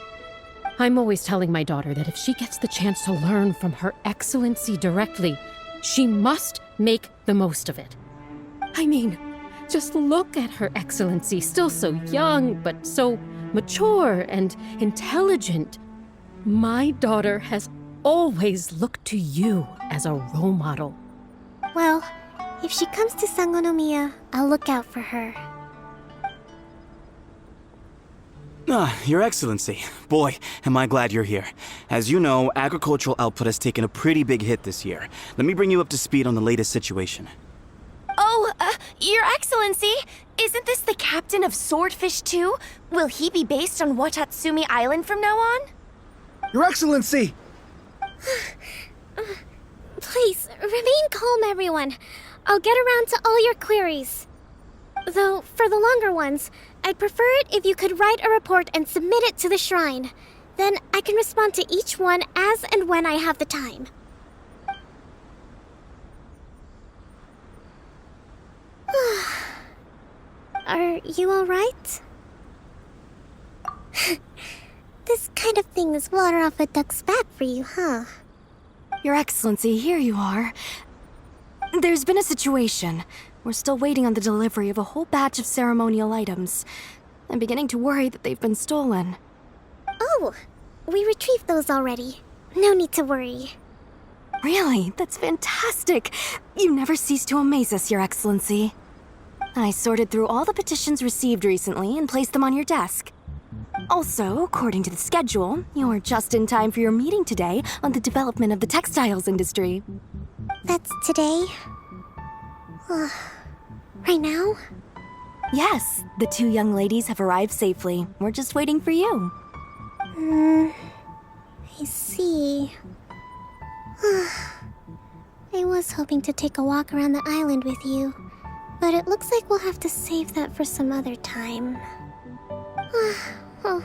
[SPEAKER 13] I'm always telling my daughter that if she gets the chance to learn from Her Excellency directly, she must make the most of it. I mean, just look at Her Excellency, still so young, but so mature and intelligent. My daughter has always looked to you as a role model.
[SPEAKER 6] Well, if she comes to Sangonomiya, I'll look out for her.
[SPEAKER 3] Your Excellency. Boy, am I glad you're here. As you know, agricultural output has taken a pretty big hit this year. Let me bring you up to speed on the latest situation.
[SPEAKER 14] Oh, Your Excellency, isn't this the captain of Swordfish 2? Will he be based on Watatsumi Island from now on?
[SPEAKER 15] Your Excellency!
[SPEAKER 6] Please, remain calm, everyone. I'll get around to all your queries. Though, for the longer ones, I'd prefer it if you could write a report and submit it to the shrine. Then I can respond to each one as and when I have the time. Are you alright? This kind of thing is water off a duck's back for you, huh?
[SPEAKER 14] Your Excellency, here you are. There's been a situation. We're still waiting on the delivery of a whole batch of ceremonial items. I'm beginning to worry that they've been stolen.
[SPEAKER 6] Oh, we retrieved those already. No need to worry.
[SPEAKER 14] Really? That's fantastic. You never cease to amaze us, Your Excellency. I sorted through all the petitions received recently and placed them on your desk. Also, according to the schedule, you're just in time for your meeting today on the development of the textiles industry.
[SPEAKER 6] That's today? Right now?
[SPEAKER 14] Yes, the two young ladies have arrived safely. We're just waiting for you.
[SPEAKER 6] I see. I was hoping to take a walk around the island with you, but it looks like we'll have to save that for some other time. Well,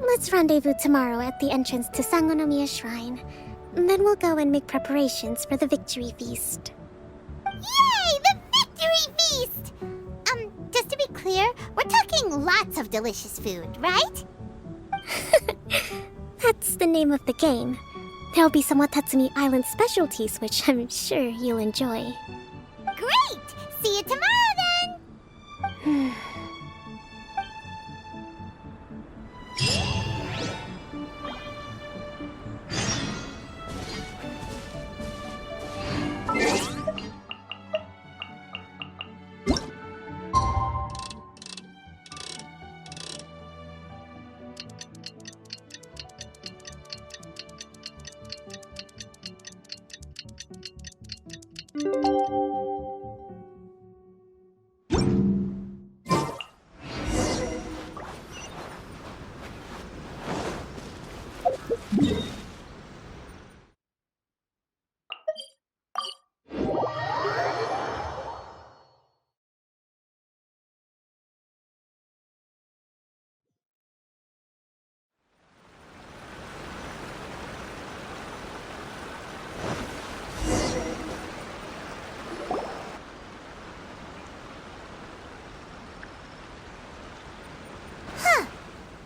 [SPEAKER 6] let's rendezvous tomorrow at the entrance to Sangonomiya Shrine. Then we'll go and make preparations for the victory feast.
[SPEAKER 2] Yay! The victory feast! Just to be clear, we're talking lots of delicious food, right?
[SPEAKER 6] That's the name of the game. There'll be some Watatsumi Island specialties, which I'm sure you'll enjoy.
[SPEAKER 2] Great! See you tomorrow then!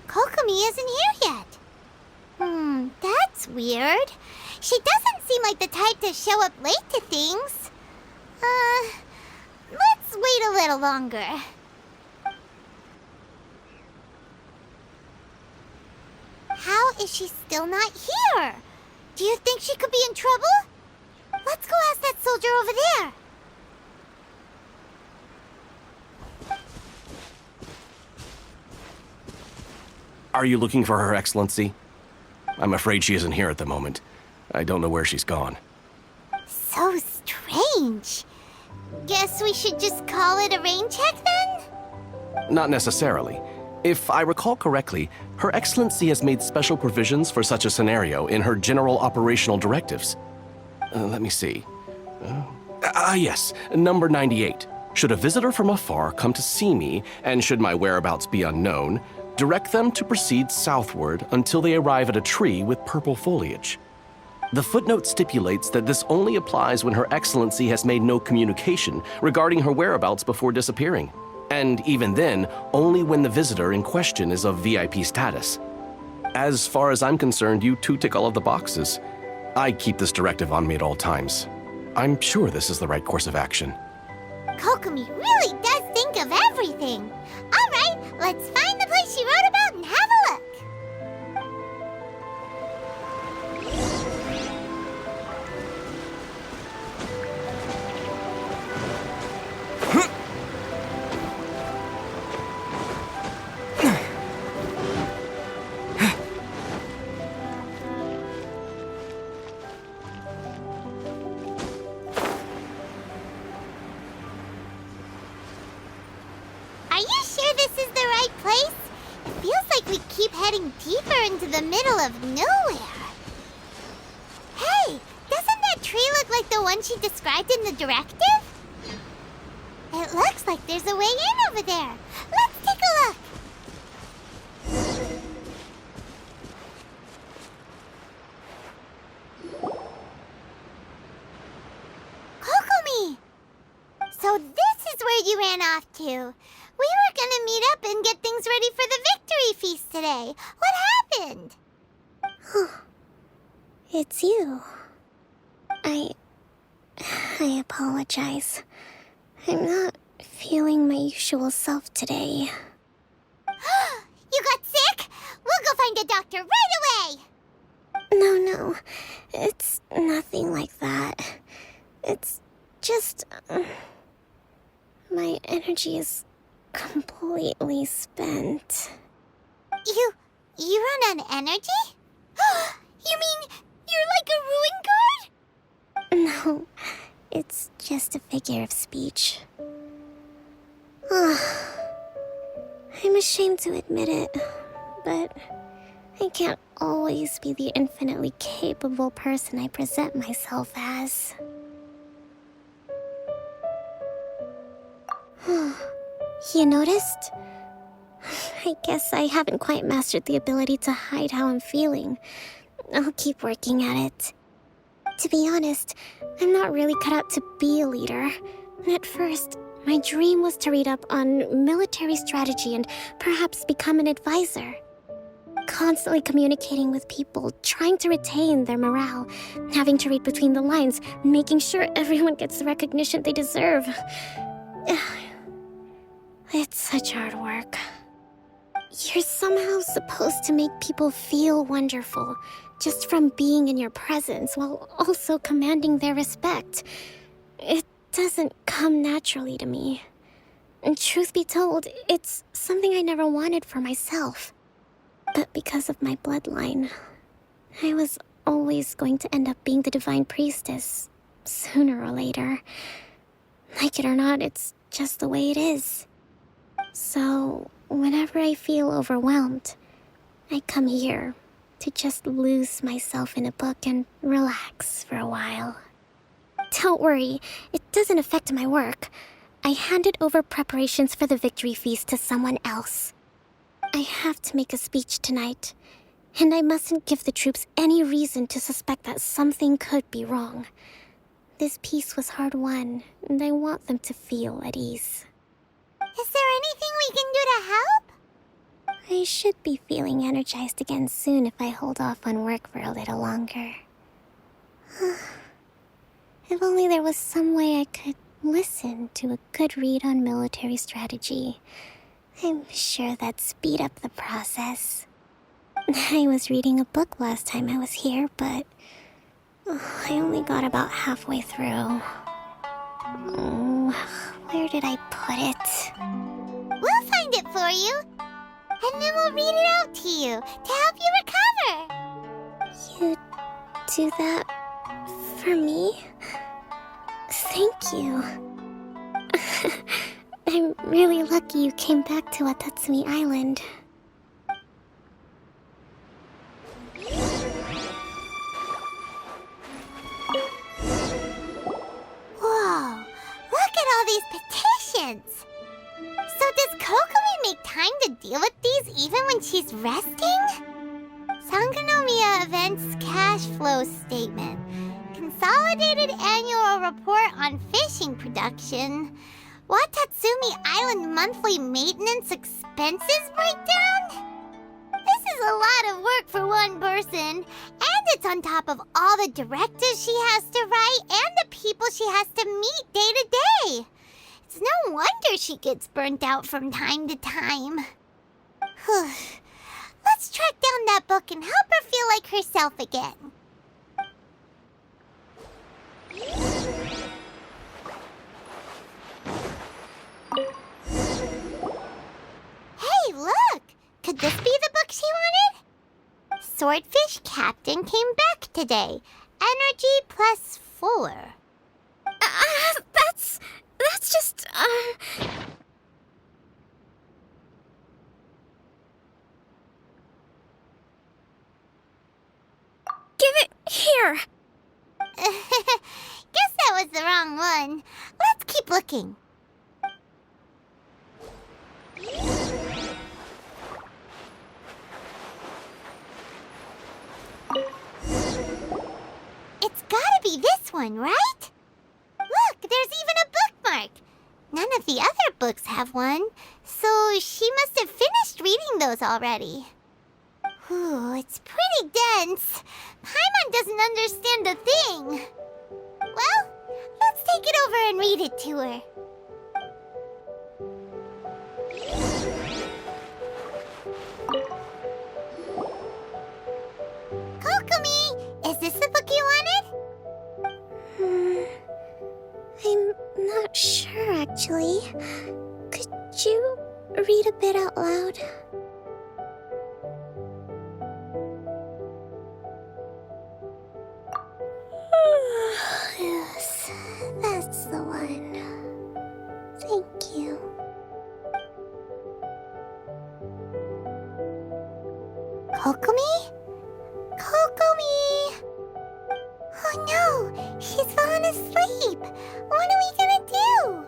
[SPEAKER 2] Kokomi isn't here yet. That's weird. She doesn't seem like the type to show up late to things. Let's wait a little longer. How is she still not here? Do you think she could be in trouble? Let's go ask that soldier over there.
[SPEAKER 16] Are you looking for Her Excellency? I'm afraid she isn't here at the moment. I don't know where she's gone.
[SPEAKER 2] So strange. Guess we should just call it a rain check then?
[SPEAKER 16] Not necessarily. If I recall correctly, Her Excellency has made special provisions for such a scenario in her general operational directives. Let me see. Yes, number 98. Should a visitor from afar come to see me, and should my whereabouts be unknown, direct them to proceed southward until they arrive at a tree with purple foliage. The footnote stipulates that this only applies when Her Excellency has made no communication regarding her whereabouts before disappearing, and even then, only when the visitor in question is of VIP status. As far as I'm concerned, you two tick all of the boxes. I keep this directive on me at all times. I'm sure this is the right course of action.
[SPEAKER 2] Kokomi really does think of everything. All right, let's find the place she wrote about and have a look. Are you sure this is the right place? It feels like we keep heading deeper into the middle of nowhere. Hey, doesn't that tree look like the one she described in the directive? It looks like there's a way in over there. Let's take a look. Kokomi! So this is where you ran off to. We were gonna meet up and get things ready for the victory feast today. What happened?
[SPEAKER 6] It's you. I apologize. I'm not feeling my usual self today.
[SPEAKER 2] You got sick? We'll go find a doctor right away!
[SPEAKER 6] No. It's nothing like that. It's just... my energy is completely spent.
[SPEAKER 2] You run on energy? You mean you're like a ruin guard?
[SPEAKER 6] No, it's just a figure of speech. I'm ashamed to admit it, but I can't always be the infinitely capable person I present myself as. You noticed? I guess I haven't quite mastered the ability to hide how I'm feeling. I'll keep working at it. To be honest, I'm not really cut out to be a leader. At first, my dream was to read up on military strategy and perhaps become an advisor. Constantly communicating with people, trying to retain their morale, having to read between the lines, making sure everyone gets the recognition they deserve. It's such hard work. You're somehow supposed to make people feel wonderful, just from being in your presence, while also commanding their respect. It doesn't come naturally to me. And truth be told, it's something I never wanted for myself. But because of my bloodline, I was always going to end up being the Divine Priestess, sooner or later. Like it or not, it's just the way it is. So, whenever I feel overwhelmed, I come here to just lose myself in a book and relax for a while. Don't worry, it doesn't affect my work. I handed over preparations for the victory feast to someone else. I have to make a speech tonight, and I mustn't give the troops any reason to suspect that something could be wrong. This peace was hard-won, and I want them to feel at ease.
[SPEAKER 2] Is there anything we can do to help?
[SPEAKER 6] I should be feeling energized again soon if I hold off on work for a little longer. If only there was some way I could listen to a good read on military strategy. I'm sure that'd speed up the process. I was reading a book last time I was here, but I only got about halfway through. Where did I put it?
[SPEAKER 2] We'll find it for you. And then we'll read it out to you to help you recover.
[SPEAKER 6] You do that for me? Thank you. I'm really lucky you came back to Watatsumi Island.
[SPEAKER 2] Whoa, look at all these petitions. So does Kokomi make time to deal with these even when she's resting? Sangonomiya Events Cash Flow Statement. Consolidated Annual Report on Fishing Production. Watatsumi Island Monthly Maintenance Expenses Breakdown? This is a lot of work for one person, and it's on top of all the directives she has to write and the people she has to meet day to day. It's no wonder she gets burnt out from time to time. Let's track down that book and help her feel like herself again. Hey, look! Could this be the book she wanted? Swordfish Captain came back today. Energy +4.
[SPEAKER 6] That's just, Give it here!
[SPEAKER 2] Guess that was the wrong one. Let's keep looking. It's gotta be this one, right? Look, there's even a bookmark. None of the other books have one, so she must have finished reading those already. Ooh, it's pretty dense. Paimon doesn't understand a thing. Well, let's take it over and read it to her. Kokomi, is this the book you wanted?
[SPEAKER 6] I'm not sure, actually. Could you read a bit out loud? Yes, that's the one. Thank you.
[SPEAKER 2] Kokomi? Kokomi! Oh no, she's fallen asleep. What are we gonna do?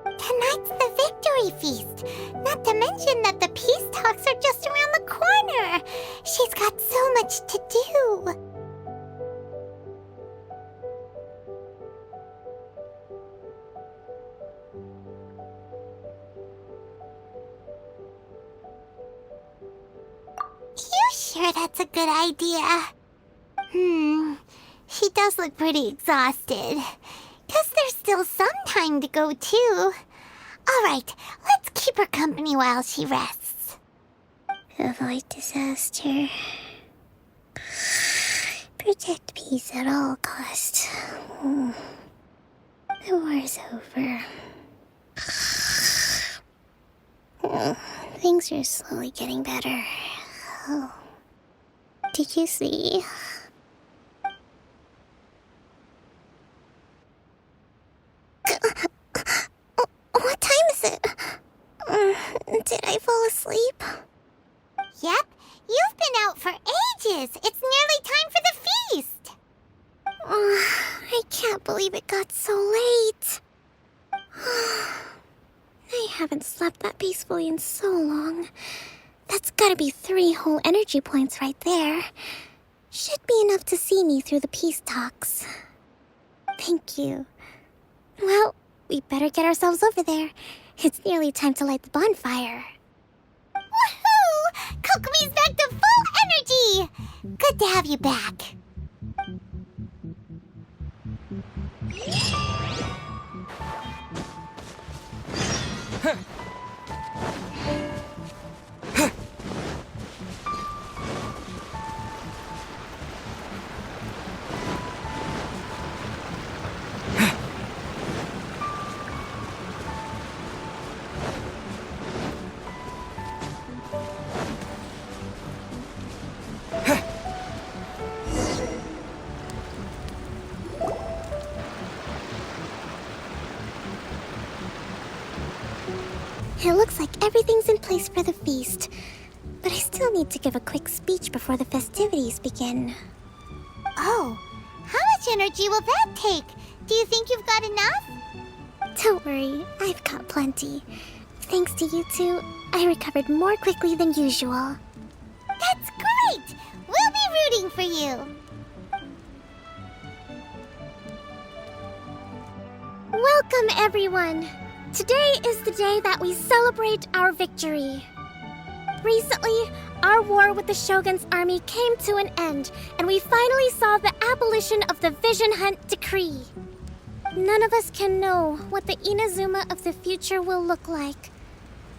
[SPEAKER 2] Tonight's the victory fairy feast. Not to mention that the peace talks are just around the corner. She's got so much to do. You sure that's a good idea? She does look pretty exhausted. Guess there's still some time to go, too. Alright, let's keep her company while she rests.
[SPEAKER 6] Avoid disaster. Protect peace at all costs. The war's over. Things are slowly getting better. Oh. Did you see? What time is it? Did I fall asleep?
[SPEAKER 2] Yep, you've been out for ages. It's nearly time for the feast.
[SPEAKER 6] I can't believe it got so late. I haven't slept that peacefully in so long. That's gotta be 3 whole energy points right there. Should be enough to see me through the peace talks. Thank you. Well, we better get ourselves over there. It's nearly time to light the bonfire.
[SPEAKER 2] Woohoo! Kokomi's back to full energy! Good to have you back.
[SPEAKER 6] It looks like everything's in place for the feast. But I still need to give a quick speech before the festivities begin.
[SPEAKER 2] Oh, how much energy will that take? Do you think you've got enough?
[SPEAKER 6] Don't worry, I've got plenty. Thanks to you two, I recovered more quickly than usual.
[SPEAKER 2] That's great! We'll be rooting for you.
[SPEAKER 6] Welcome, everyone! Today is the day that we celebrate our victory. Recently, our war with the Shogun's army came to an end, and we finally saw the abolition of the Vision Hunt Decree. None of us can know what the Inazuma of the future will look like.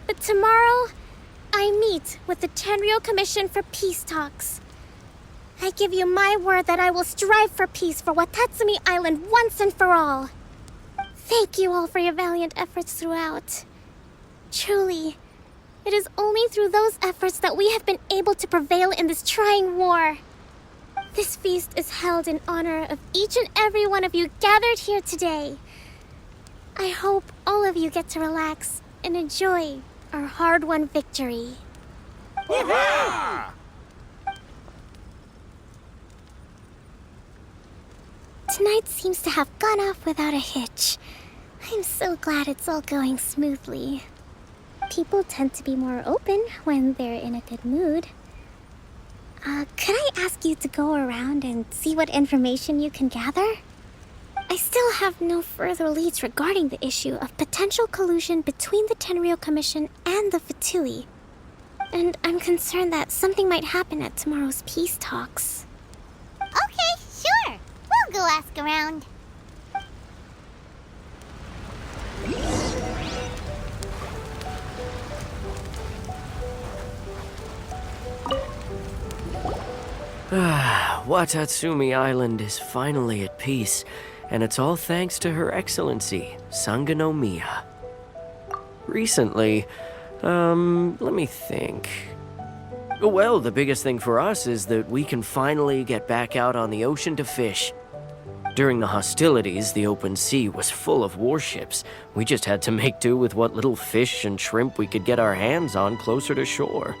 [SPEAKER 6] But tomorrow, I meet with the Tenryou Commission for peace talks. I give you my word that I will strive for peace for Watatsumi Island once and for all. Thank you all for your valiant efforts throughout. Truly, it is only through those efforts that we have been able to prevail in this trying war. This feast is held in honor of each and every one of you gathered here today. I hope all of you get to relax and enjoy our hard-won victory.
[SPEAKER 7] Hurrah!
[SPEAKER 6] Tonight seems to have gone off without a hitch. I'm so glad it's all going smoothly. People tend to be more open when they're in a good mood. Could I ask you to go around and see what information you can gather? I still have no further leads regarding the issue of potential collusion between the Tenryou Commission and the Fatui. And I'm concerned that something might happen at tomorrow's peace talks.
[SPEAKER 2] Okay, sure. We'll go ask around.
[SPEAKER 9] Watatsumi Island is finally at peace, and it's all thanks to Her Excellency, Sangonomiya. Recently, let me think. Well, the biggest thing for us is that we can finally get back out on the ocean to fish. During the hostilities, the open sea was full of warships. We just had to make do with what little fish and shrimp we could get our hands on closer to shore.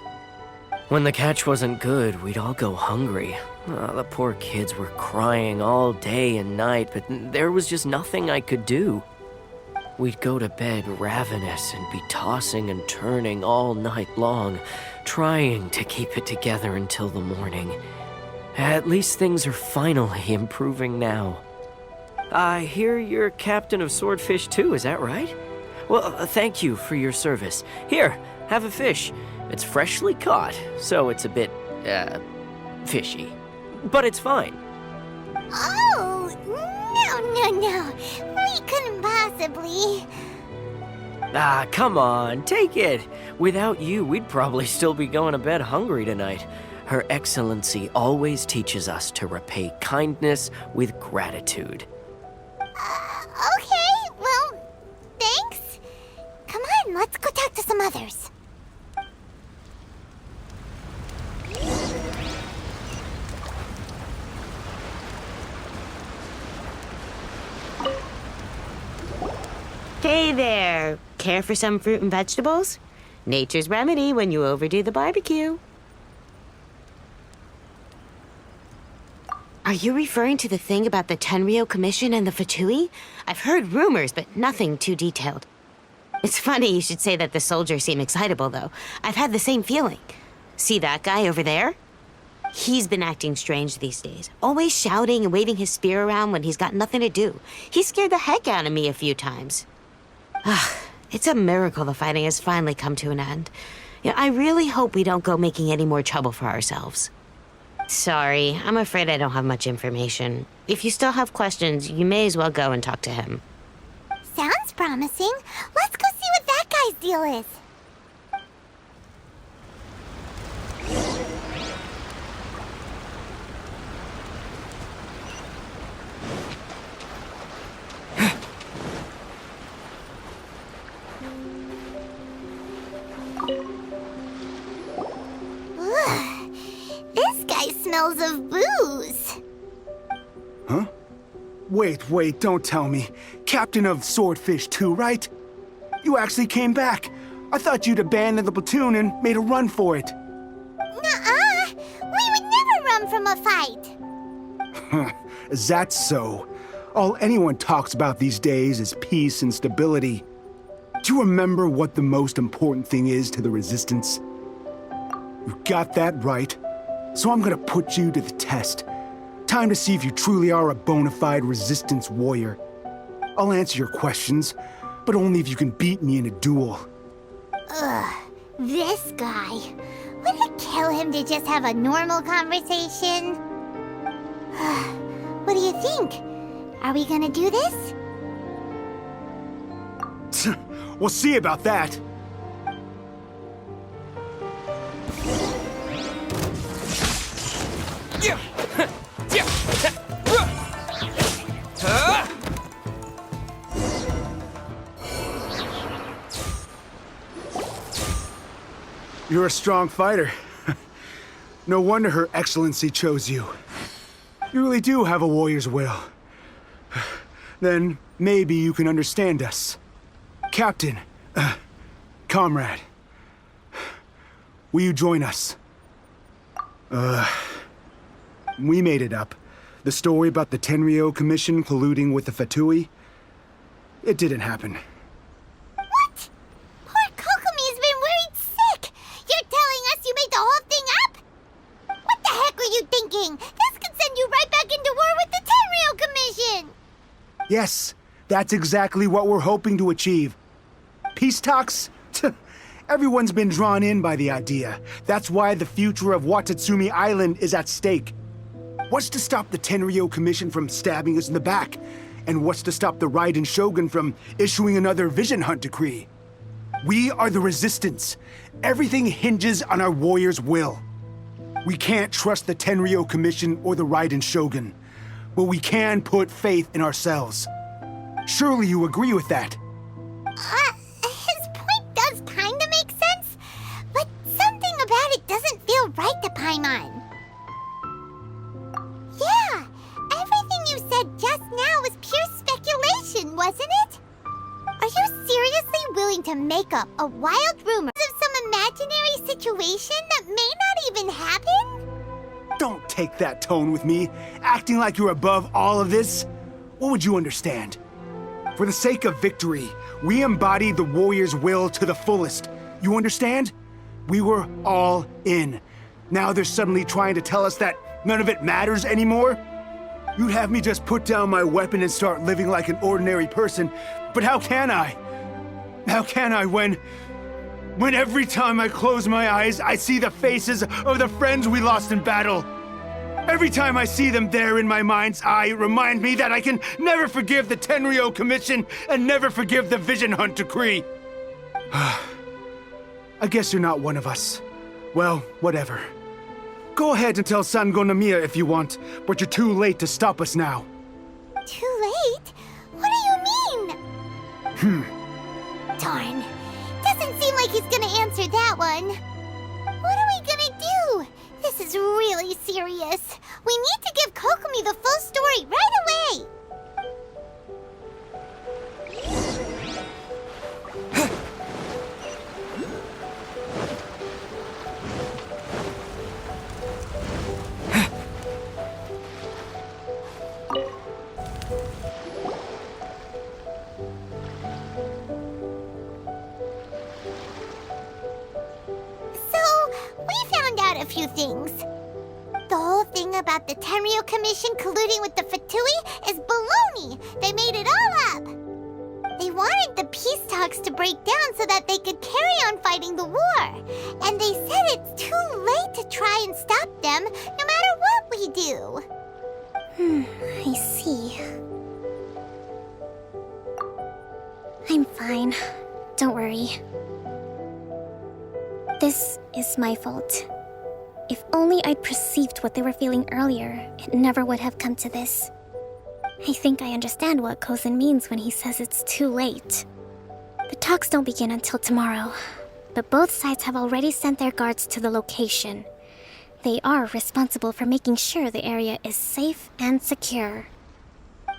[SPEAKER 9] When the catch wasn't good, we'd all go hungry. The poor kids were crying all day and night, but there was just nothing I could do. we'd go to bed ravenous and be tossing and turning all night long, trying to keep it together until the morning. At least things are finally improving now. I hear you're captain of Swordfish too, is that right? Well, thank you for your service. Here, have a fish. It's freshly caught, so it's a bit, fishy. But it's fine.
[SPEAKER 2] Oh, no. We couldn't possibly.
[SPEAKER 9] Ah, come on, take it. Without you, we'd probably still be going to bed hungry tonight. Her Excellency always teaches us to repay kindness with gratitude.
[SPEAKER 2] Okay, well, thanks. Come on, let's go talk to some others.
[SPEAKER 12] Hey there! Care for some fruit and vegetables? Nature's remedy when you overdo the barbecue. Are you referring to the thing about the Tenryou Commission and the Fatui? I've heard rumors, but nothing too detailed. It's funny you should say that the soldiers seem excitable, though. I've had the same feeling. See that guy over there? He's been acting strange these days. Always shouting and waving his spear around when he's got nothing to do. He scared the heck out of me a few times. It's a miracle the fighting has finally come to an end. I really hope we don't go making any more trouble for ourselves. Sorry, I'm afraid I don't have much information. If you still have questions, you may as well go and talk to him.
[SPEAKER 2] Sounds promising. Let's go see what that guy's deal is. This guy smells of booze.
[SPEAKER 15] Huh? Wait, don't tell me. Captain of Swordfish 2, right? You actually came back. I thought you'd abandoned the platoon and made a run for it.
[SPEAKER 2] Nuh-uh. We would never run from a fight.
[SPEAKER 15] Is that so? All anyone talks about these days is peace and stability. Do you remember what the most important thing is to the Resistance? You got that right. So I'm gonna put you to the test. Time to see if you truly are a bona fide Resistance warrior. I'll answer your questions, but only if you can beat me in a duel.
[SPEAKER 2] Ugh, this guy. Would it kill him to just have a normal conversation? What do you think? Are we gonna do this?
[SPEAKER 15] We'll see about that. You're a strong fighter. No wonder Her Excellency chose you. You really do have a warrior's will. Then maybe you can understand us. Captain, comrade, will you join us? We made it up. The story about the Tenryou Commission colluding with the Fatui, it didn't happen.
[SPEAKER 2] What? Poor Kokomi's been worried sick. You're telling us you made the whole thing up? What the heck were you thinking? This could send you right back into war with the Tenryou Commission.
[SPEAKER 15] Yes, that's exactly what we're hoping to achieve. Peace talks? Everyone's been drawn in by the idea. That's why the future of Watatsumi Island is at stake. What's to stop the Tenryou Commission from stabbing us in the back? And what's to stop the Raiden Shogun from issuing another Vision Hunt decree? We are the Resistance. Everything hinges on our warrior's will. We can't trust the Tenryou Commission or the Raiden Shogun, but we can put faith in ourselves. Surely you agree with that?
[SPEAKER 2] His point does kinda make sense, but something about it doesn't feel right to Paimon. Yeah, everything you said just now was pure speculation, wasn't it? Are you seriously willing to make up a wild rumor of some imaginary situation that may not even happen?
[SPEAKER 15] Don't take that tone with me, acting like you're above all of this. What would you understand? For the sake of victory, we embodied the warrior's will to the fullest. You understand? We were all in. Now they're suddenly trying to tell us that none of it matters anymore? You'd have me just put down my weapon and start living like an ordinary person, but how can I? How can I when every time I close my eyes, I see the faces of the friends we lost in battle? Every time I see them there in my mind's eye, it reminds me that I can never forgive the Tenryo Commission and never forgive the Vision Hunt Decree. I guess you're not one of us. Well, whatever. Go ahead and tell Sangonomiya if you want, but you're too late to stop us now.
[SPEAKER 2] Too late? What do you mean? Darn. Doesn't seem like he's gonna answer that one. What are we gonna do? This is really serious. We need to give Kokomi the full story right away. A few things. The whole thing about the Tenryo Commission colluding with the Fatui is baloney. They made it all up. They wanted the peace talks to break down so that they could carry on fighting the war. And they said it's too late to try and stop them, no matter what we do.
[SPEAKER 6] I see. I'm fine. Don't worry. This is my fault. If only I'd perceived what they were feeling earlier, it never would have come to this. I think I understand what Kozan means when he says it's too late. The talks don't begin until tomorrow, but both sides have already sent their guards to the location. They are responsible for making sure the area is safe and secure.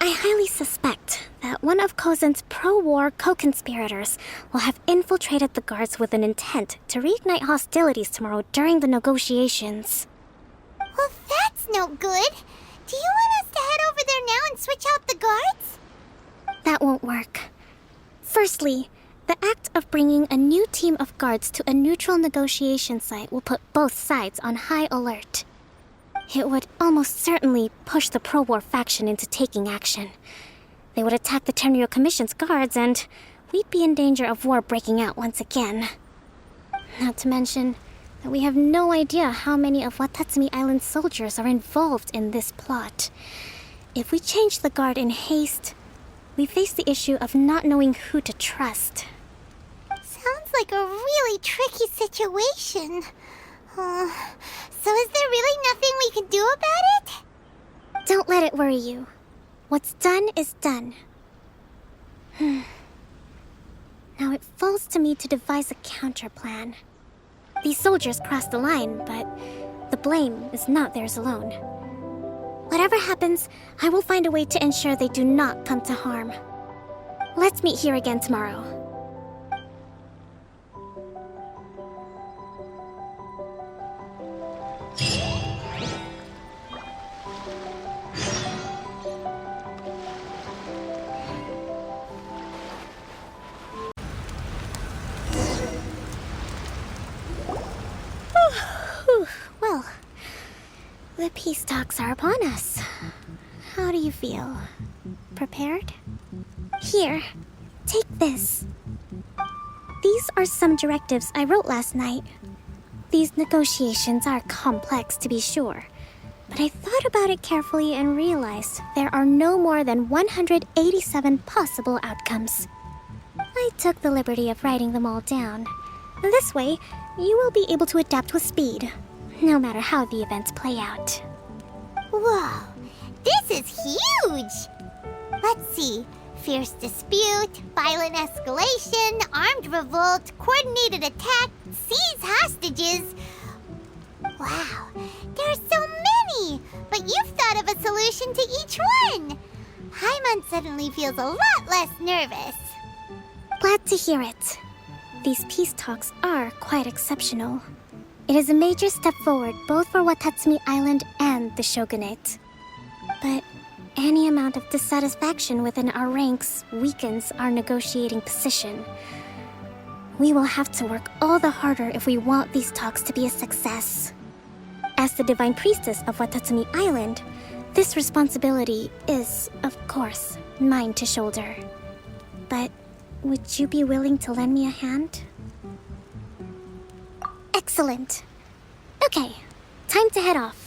[SPEAKER 6] I highly suspect that one of Kozan's pro-war co-conspirators will have infiltrated the guards with an intent to reignite hostilities tomorrow during the negotiations.
[SPEAKER 2] Well, that's no good. Do you want us to head over there now and switch out the guards?
[SPEAKER 6] That won't work. Firstly, the act of bringing a new team of guards to a neutral negotiation site will put both sides on high alert. It would almost certainly push the pro-war faction into taking action. They would attack the Tenryo Commission's guards, and we'd be in danger of war breaking out once again. Not to mention that we have no idea how many of Watatsumi Island's soldiers are involved in this plot. If we change the guard in haste, we face the issue of not knowing who to trust.
[SPEAKER 2] Sounds like a really tricky situation. So is there really nothing we can do about it?
[SPEAKER 6] Don't let it worry you. What's done is done. Now it falls to me to devise a counterplan. These soldiers crossed the line, but the blame is not theirs alone. Whatever happens, I will find a way to ensure they do not come to harm. Let's meet here again tomorrow. Well, the peace talks are upon us. How do you feel? Prepared? Here, take this. These are some directives I wrote last night. These negotiations are complex, to be sure, but I thought about it carefully and realized there are no more than 187 possible outcomes. I took the liberty of writing them all down. This way, you will be able to adapt with speed, no matter how the events play out.
[SPEAKER 2] Whoa, this is huge! Let's see. Fierce dispute, violent escalation, armed revolt, coordinated attack, seize hostages. Wow, there are so many! But you've thought of a solution to each one! Paimon suddenly feels a lot less nervous.
[SPEAKER 6] Glad to hear it. These peace talks are quite exceptional. It is a major step forward both for Watatsumi Island and the Shogunate. But any amount of dissatisfaction within our ranks weakens our negotiating position. We will have to work all the harder if we want these talks to be a success. As the Divine Priestess of Watatsumi Island, this responsibility is, of course, mine to shoulder. But would you be willing to lend me a hand? Excellent. Okay, time to head off.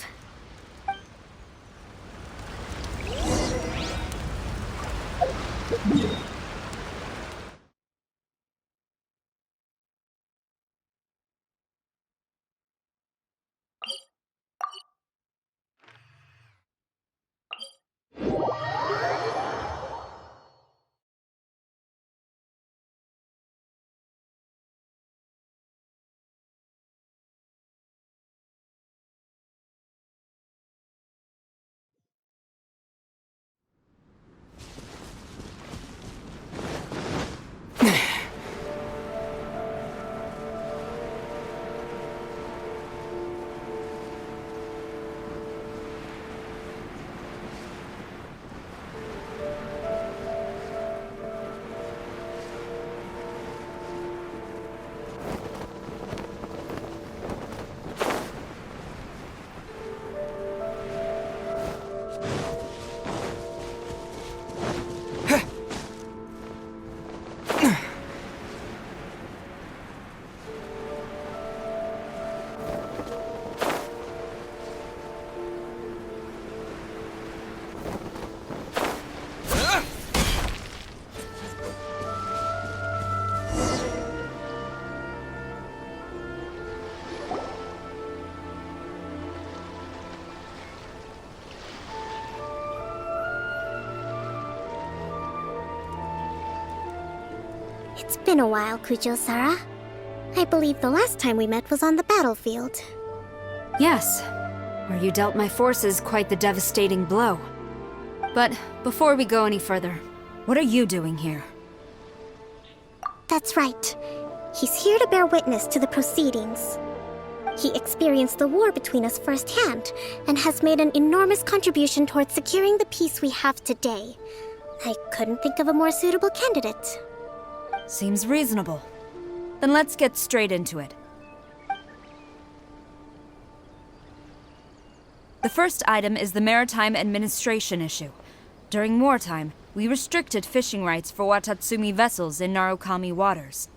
[SPEAKER 6] It's been a while, Kujo-Sara. I believe the last time we met was on the battlefield.
[SPEAKER 17] Yes, where you dealt my forces quite the devastating blow. But before we go any further, what are you doing here?
[SPEAKER 6] That's right. He's here to bear witness to the proceedings. He experienced the war between us firsthand, and has made an enormous contribution towards securing the peace we have today. I couldn't think of a more suitable candidate.
[SPEAKER 17] Seems reasonable. Then let's get straight into it. The first item is the maritime administration issue. During wartime, we restricted fishing rights for Watatsumi vessels in Narukami waters.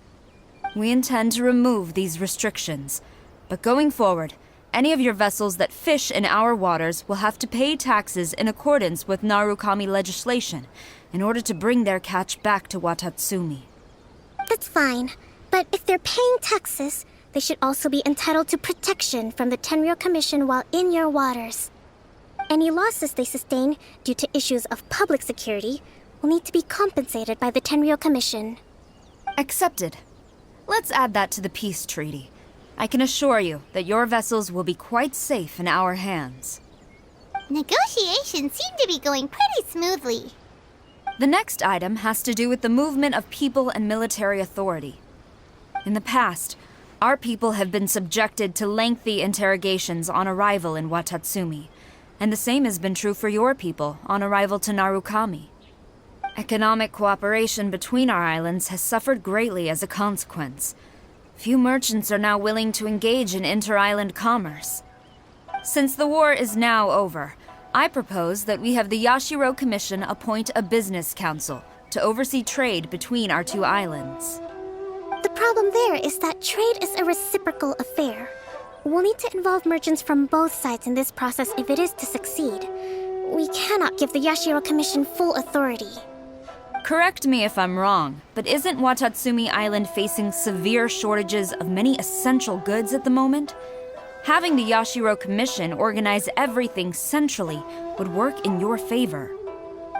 [SPEAKER 17] We intend to remove these restrictions, but going forward, any of your vessels that fish in our waters will have to pay taxes in accordance with Narukami legislation in order to bring their catch back to Watatsumi.
[SPEAKER 6] That's fine, but if they're paying taxes, they should also be entitled to protection from the Tenryou Commission while in your waters. Any losses they sustain due to issues of public security will need to be compensated by the Tenryou Commission.
[SPEAKER 17] Accepted. Let's add that to the peace treaty. I can assure you that your vessels will be quite safe in our hands.
[SPEAKER 2] Negotiations seem to be going pretty smoothly.
[SPEAKER 17] The next item has to do with the movement of people and military authority. In the past, our people have been subjected to lengthy interrogations on arrival in Watatsumi, and the same has been true for your people on arrival to Narukami. Economic cooperation between our islands has suffered greatly as a consequence. Few merchants are now willing to engage in inter-island commerce. Since the war is now over, I propose that we have the Yashiro Commission appoint a business council to oversee trade between our two islands.
[SPEAKER 6] The problem there is that trade is a reciprocal affair. We'll need to involve merchants from both sides in this process if it is to succeed. We cannot give the Yashiro Commission full authority.
[SPEAKER 17] Correct me if I'm wrong, but isn't Watatsumi Island facing severe shortages of many essential goods at the moment? Having the Yashiro Commission organize everything centrally would work in your favor.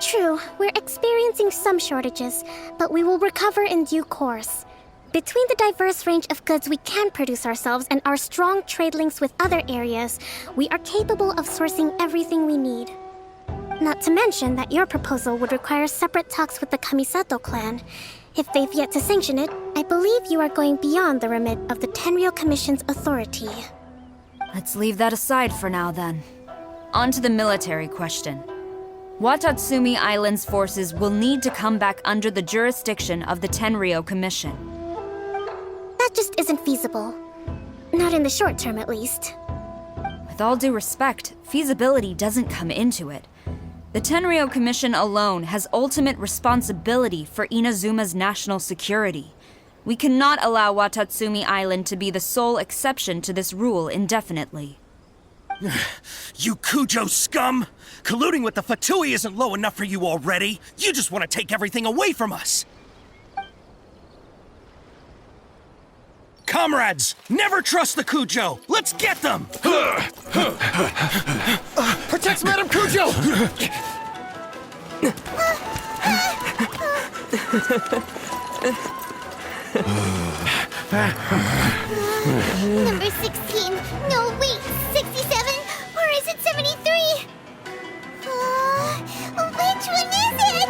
[SPEAKER 6] True, we're experiencing some shortages, but we will recover in due course. Between the diverse range of goods we can produce ourselves and our strong trade links with other areas, we are capable of sourcing everything we need. Not to mention that your proposal would require separate talks with the Kamisato clan. If they've yet to sanction it, I believe you are going beyond the remit of the Tenryou Commission's authority.
[SPEAKER 17] Let's leave that aside for now, then. On to the military question. Watatsumi Island's forces will need to come back under the jurisdiction of the Tenryou Commission.
[SPEAKER 6] That just isn't feasible. Not in the short term, at least.
[SPEAKER 17] With all due respect, feasibility doesn't come into it. The Tenryou Commission alone has ultimate responsibility for Inazuma's national security. We cannot allow Watatsumi Island to be the sole exception to this rule indefinitely.
[SPEAKER 3] You Kujo scum! Colluding with the Fatui isn't low enough for you already. You just want to take everything away from us. Comrades, never trust the Kujo. Let's get them!
[SPEAKER 5] Protect Madame Kujo!
[SPEAKER 2] Number 16. No, wait. 67? Or is it 73? Which one is it?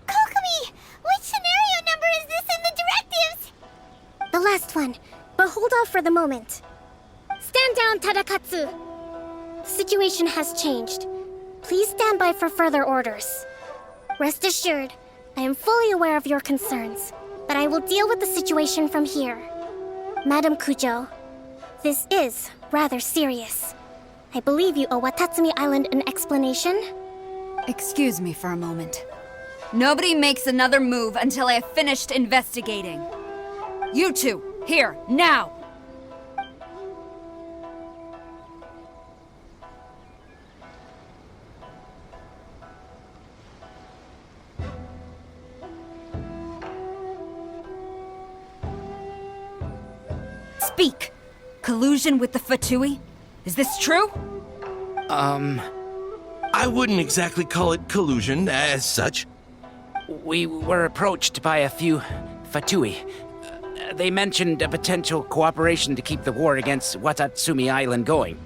[SPEAKER 2] Kokomi! Which scenario number is this in the directives?
[SPEAKER 6] The last one, but hold off for the moment. Stand down, Tadakatsu! The situation has changed. Please stand by for further orders. Rest assured, I am fully aware of your concerns, but I will deal with the situation from here. Madam Kujo, this is rather serious. I believe you owe Watatsumi Island an explanation.
[SPEAKER 17] Excuse me for a moment. Nobody makes another move until I have finished investigating. You two, here, now! Speak! Collusion with the Fatui? Is this true?
[SPEAKER 10] I wouldn't exactly call it collusion as such.
[SPEAKER 18] We were approached by a few Fatui. They mentioned a potential cooperation to keep the war against Watatsumi Island going.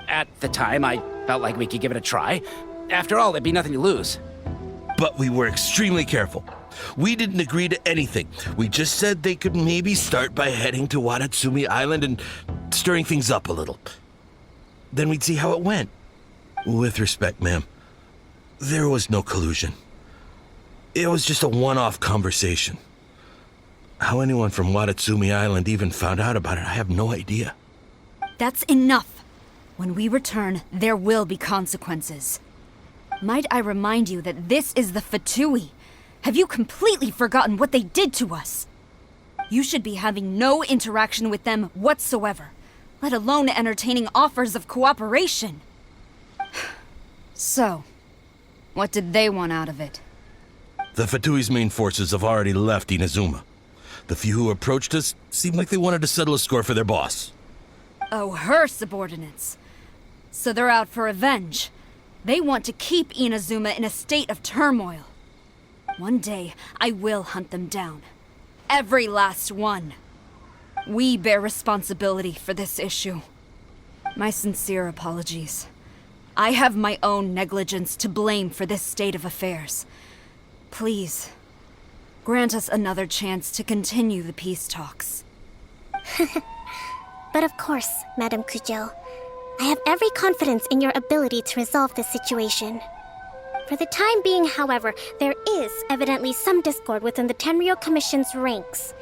[SPEAKER 18] At the time, I felt like we could give it a try. After all, there'd be nothing to lose.
[SPEAKER 10] But we were extremely careful. We didn't agree to anything. We just said they could maybe start by heading to Watatsumi Island and stirring things up a little. Then we'd see how it went. With respect, ma'am, there was no collusion. It was just a one-off conversation. How anyone from Watatsumi Island even found out about it, I have no idea.
[SPEAKER 17] That's enough. When we return, there will be consequences. Might I remind you that this is the Fatui? Have you completely forgotten what they did to us? You should be having no interaction with them whatsoever, let alone entertaining offers of cooperation. So, what did they want out of it?
[SPEAKER 10] The Fatui's main forces have already left Inazuma. The few who approached us seemed like they wanted to settle a score for their boss.
[SPEAKER 17] Oh, her subordinates. So they're out for revenge. They want to keep Inazuma in a state of turmoil. One day, I will hunt them down. Every last one. We bear responsibility for this issue. My sincere apologies. I have my own negligence to blame for this state of affairs. Please, grant us another chance to continue the peace talks.
[SPEAKER 6] But of course, Madam Kujo. I have every confidence in your ability to resolve this situation. For the time being, however, there is evidently some discord within the Tenryou Commission's ranks.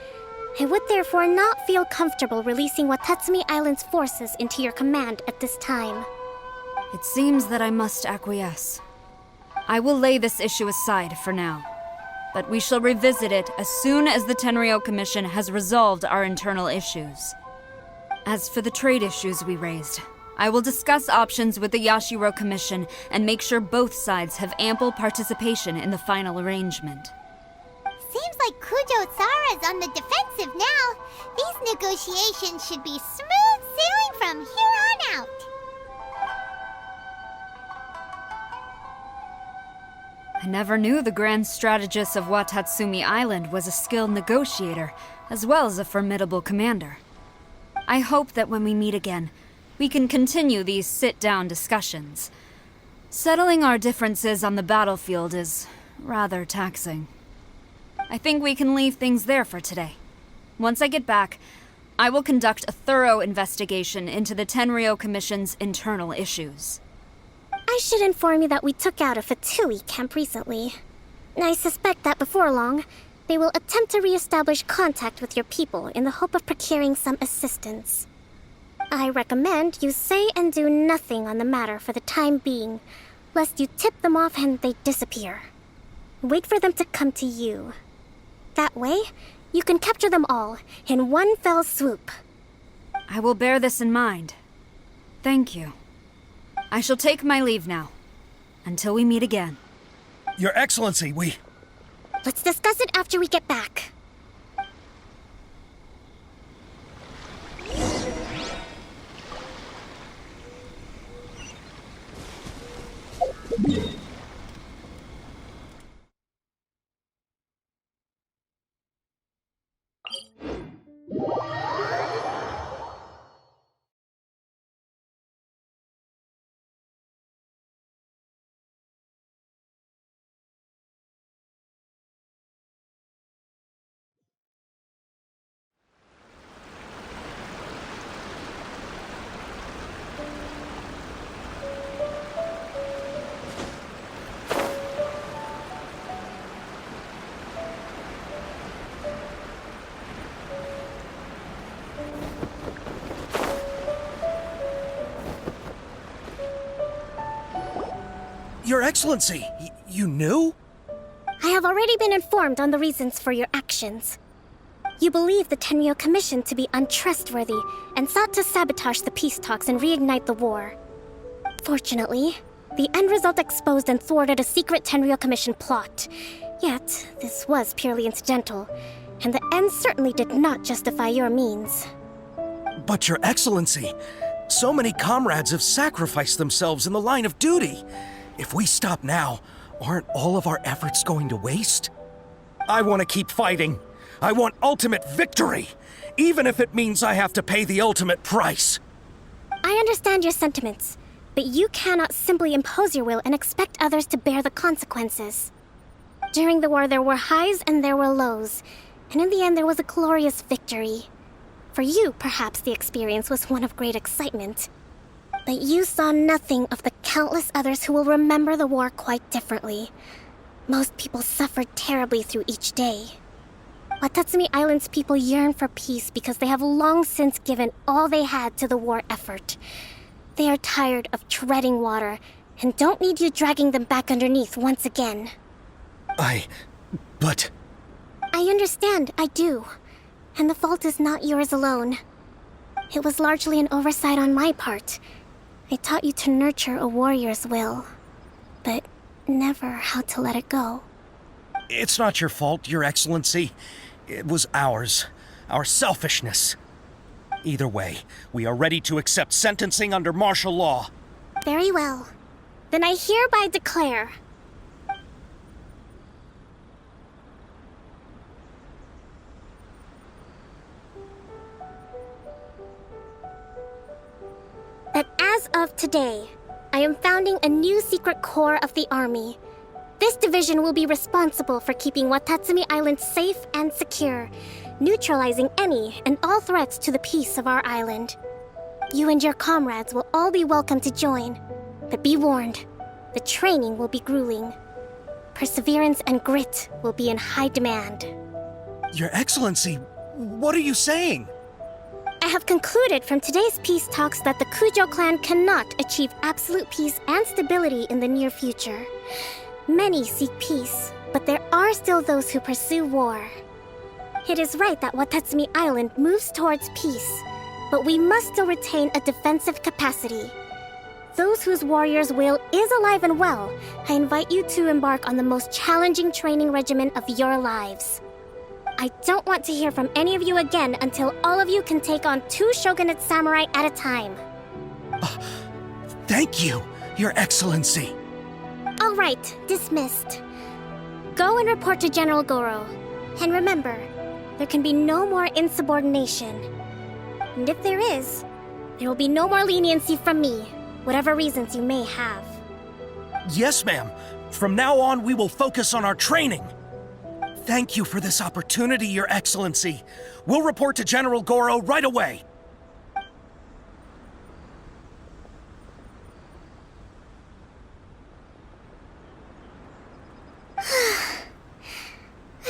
[SPEAKER 6] I would therefore not feel comfortable releasing Watatsumi Island's forces into your command at this time.
[SPEAKER 17] It seems that I must acquiesce. I will lay this issue aside for now, but we shall revisit it as soon as the Tenryou Commission has resolved our internal issues. As for the trade issues we raised, I will discuss options with the Yashiro Commission and make sure both sides have ample participation in the final arrangement.
[SPEAKER 2] Seems like Kujo-sara's on the defensive now. These negotiations should be smooth sailing from here on out.
[SPEAKER 17] I never knew the grand strategist of Watatsumi Island was a skilled negotiator, as well as a formidable commander. I hope that when we meet again, we can continue these sit-down discussions. Settling our differences on the battlefield is rather taxing. I think we can leave things there for today. Once I get back, I will conduct a thorough investigation into the Tenryou Commission's internal issues.
[SPEAKER 6] I should inform you that we took out a Fatui camp recently. I suspect that before long, they will attempt to re-establish contact with your people in the hope of procuring some assistance. I recommend you say and do nothing on the matter for the time being, lest you tip them off and they disappear. Wait for them to come to you. That way, you can capture them all in one fell swoop.
[SPEAKER 17] I will bear this in mind. Thank you. I shall take my leave now. Until we meet again.
[SPEAKER 3] Your Excellency,
[SPEAKER 6] Let's discuss it after we get back.
[SPEAKER 3] Your Excellency, you knew?
[SPEAKER 6] I have already been informed on the reasons for your actions. You believe the Tenryou Commission to be untrustworthy and sought to sabotage the peace talks and reignite the war. Fortunately, the end result exposed and thwarted a secret Tenryou Commission plot. Yet, this was purely incidental, and the end certainly did not justify your means.
[SPEAKER 3] But Your Excellency, so many comrades have sacrificed themselves in the line of duty. If we stop now, aren't all of our efforts going to waste? I want to keep fighting. I want ultimate victory, even if it means I have to pay the ultimate price.
[SPEAKER 6] I understand your sentiments, but you cannot simply impose your will and expect others to bear the consequences. During the war, there were highs and there were lows, and in the end, there was a glorious victory. For you, perhaps the experience was one of great excitement. But you saw nothing of the countless others who will remember the war quite differently. Most people suffered terribly through each day. Watatsumi Island's people yearn for peace because they have long since given all they had to the war effort. They are tired of treading water and don't need you dragging them back underneath once again.
[SPEAKER 3] But...
[SPEAKER 6] I understand, I do. And the fault is not yours alone. It was largely an oversight on my part. I taught you to nurture a warrior's will, but never how to let it go.
[SPEAKER 3] It's not your fault, Your Excellency. It was ours. Our selfishness. Either way, we are ready to accept sentencing under martial law.
[SPEAKER 6] Very well. Then I hereby declare... that as of today, I am founding a new secret corps of the army. This division will be responsible for keeping Watatsumi Island safe and secure, neutralizing any and all threats to the peace of our island. You and your comrades will all be welcome to join, but be warned, the training will be grueling. Perseverance and grit will be in high demand.
[SPEAKER 3] Your Excellency, what are you saying?
[SPEAKER 6] I have concluded from today's peace talks that the Kujo clan cannot achieve absolute peace and stability in the near future. Many seek peace, but there are still those who pursue war. It is right that Watatsumi Island moves towards peace, but we must still retain a defensive capacity. Those whose warrior's will is alive and well, I invite you to embark on the most challenging training regimen of your lives. I don't want to hear from any of you again until all of you can take on 2 shogunate samurai at a time.
[SPEAKER 3] Thank you, Your Excellency.
[SPEAKER 6] All right, dismissed. Go and report to General Goro. And remember, there can be no more insubordination. And if there is, there will be no more leniency from me, whatever reasons you may have.
[SPEAKER 3] Yes, ma'am. From now on, we will focus on our training. Thank you for this opportunity, Your Excellency. We'll report to General Goro right away.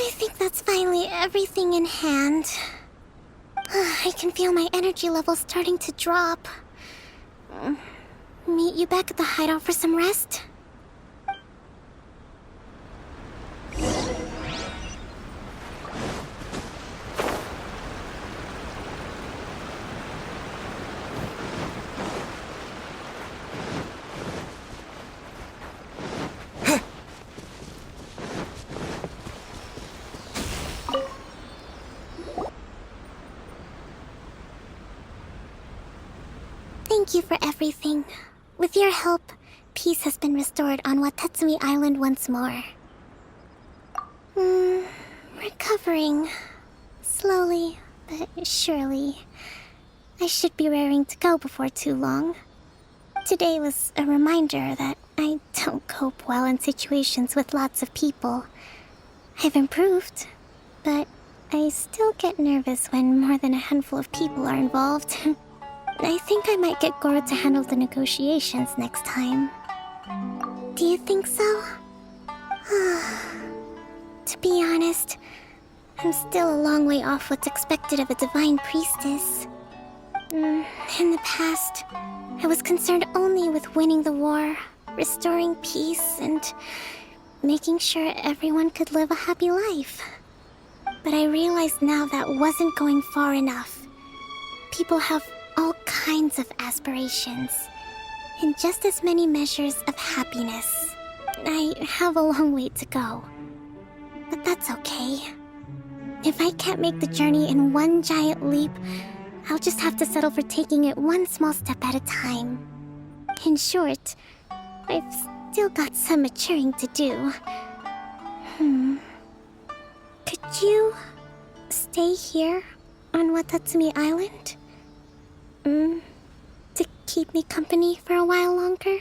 [SPEAKER 6] I think that's finally everything in hand. I can feel my energy levels starting to drop. Meet you back at the hideout for some rest? Thank you for everything. With your help, peace has been restored on Watatsumi Island once more. Recovering. Slowly, but surely. I should be raring to go before too long. Today was a reminder that I don't cope well in situations with lots of people. I've improved, but I still get nervous when more than a handful of people are involved. I think I might get Goro to handle the negotiations next time. Do you think so? To be honest, I'm still a long way off what's expected of a divine priestess. In the past, I was concerned only with winning the war, restoring peace, and making sure everyone could live a happy life. But I realize now that wasn't going far enough. People have all kinds of aspirations, and just as many measures of happiness. I have a long way to go, but that's okay. If I can't make the journey in one giant leap, I'll just have to settle for taking it one small step at a time. In short, I've still got some maturing to do. Could you stay here on Watatsumi Island? To keep me company for a while longer?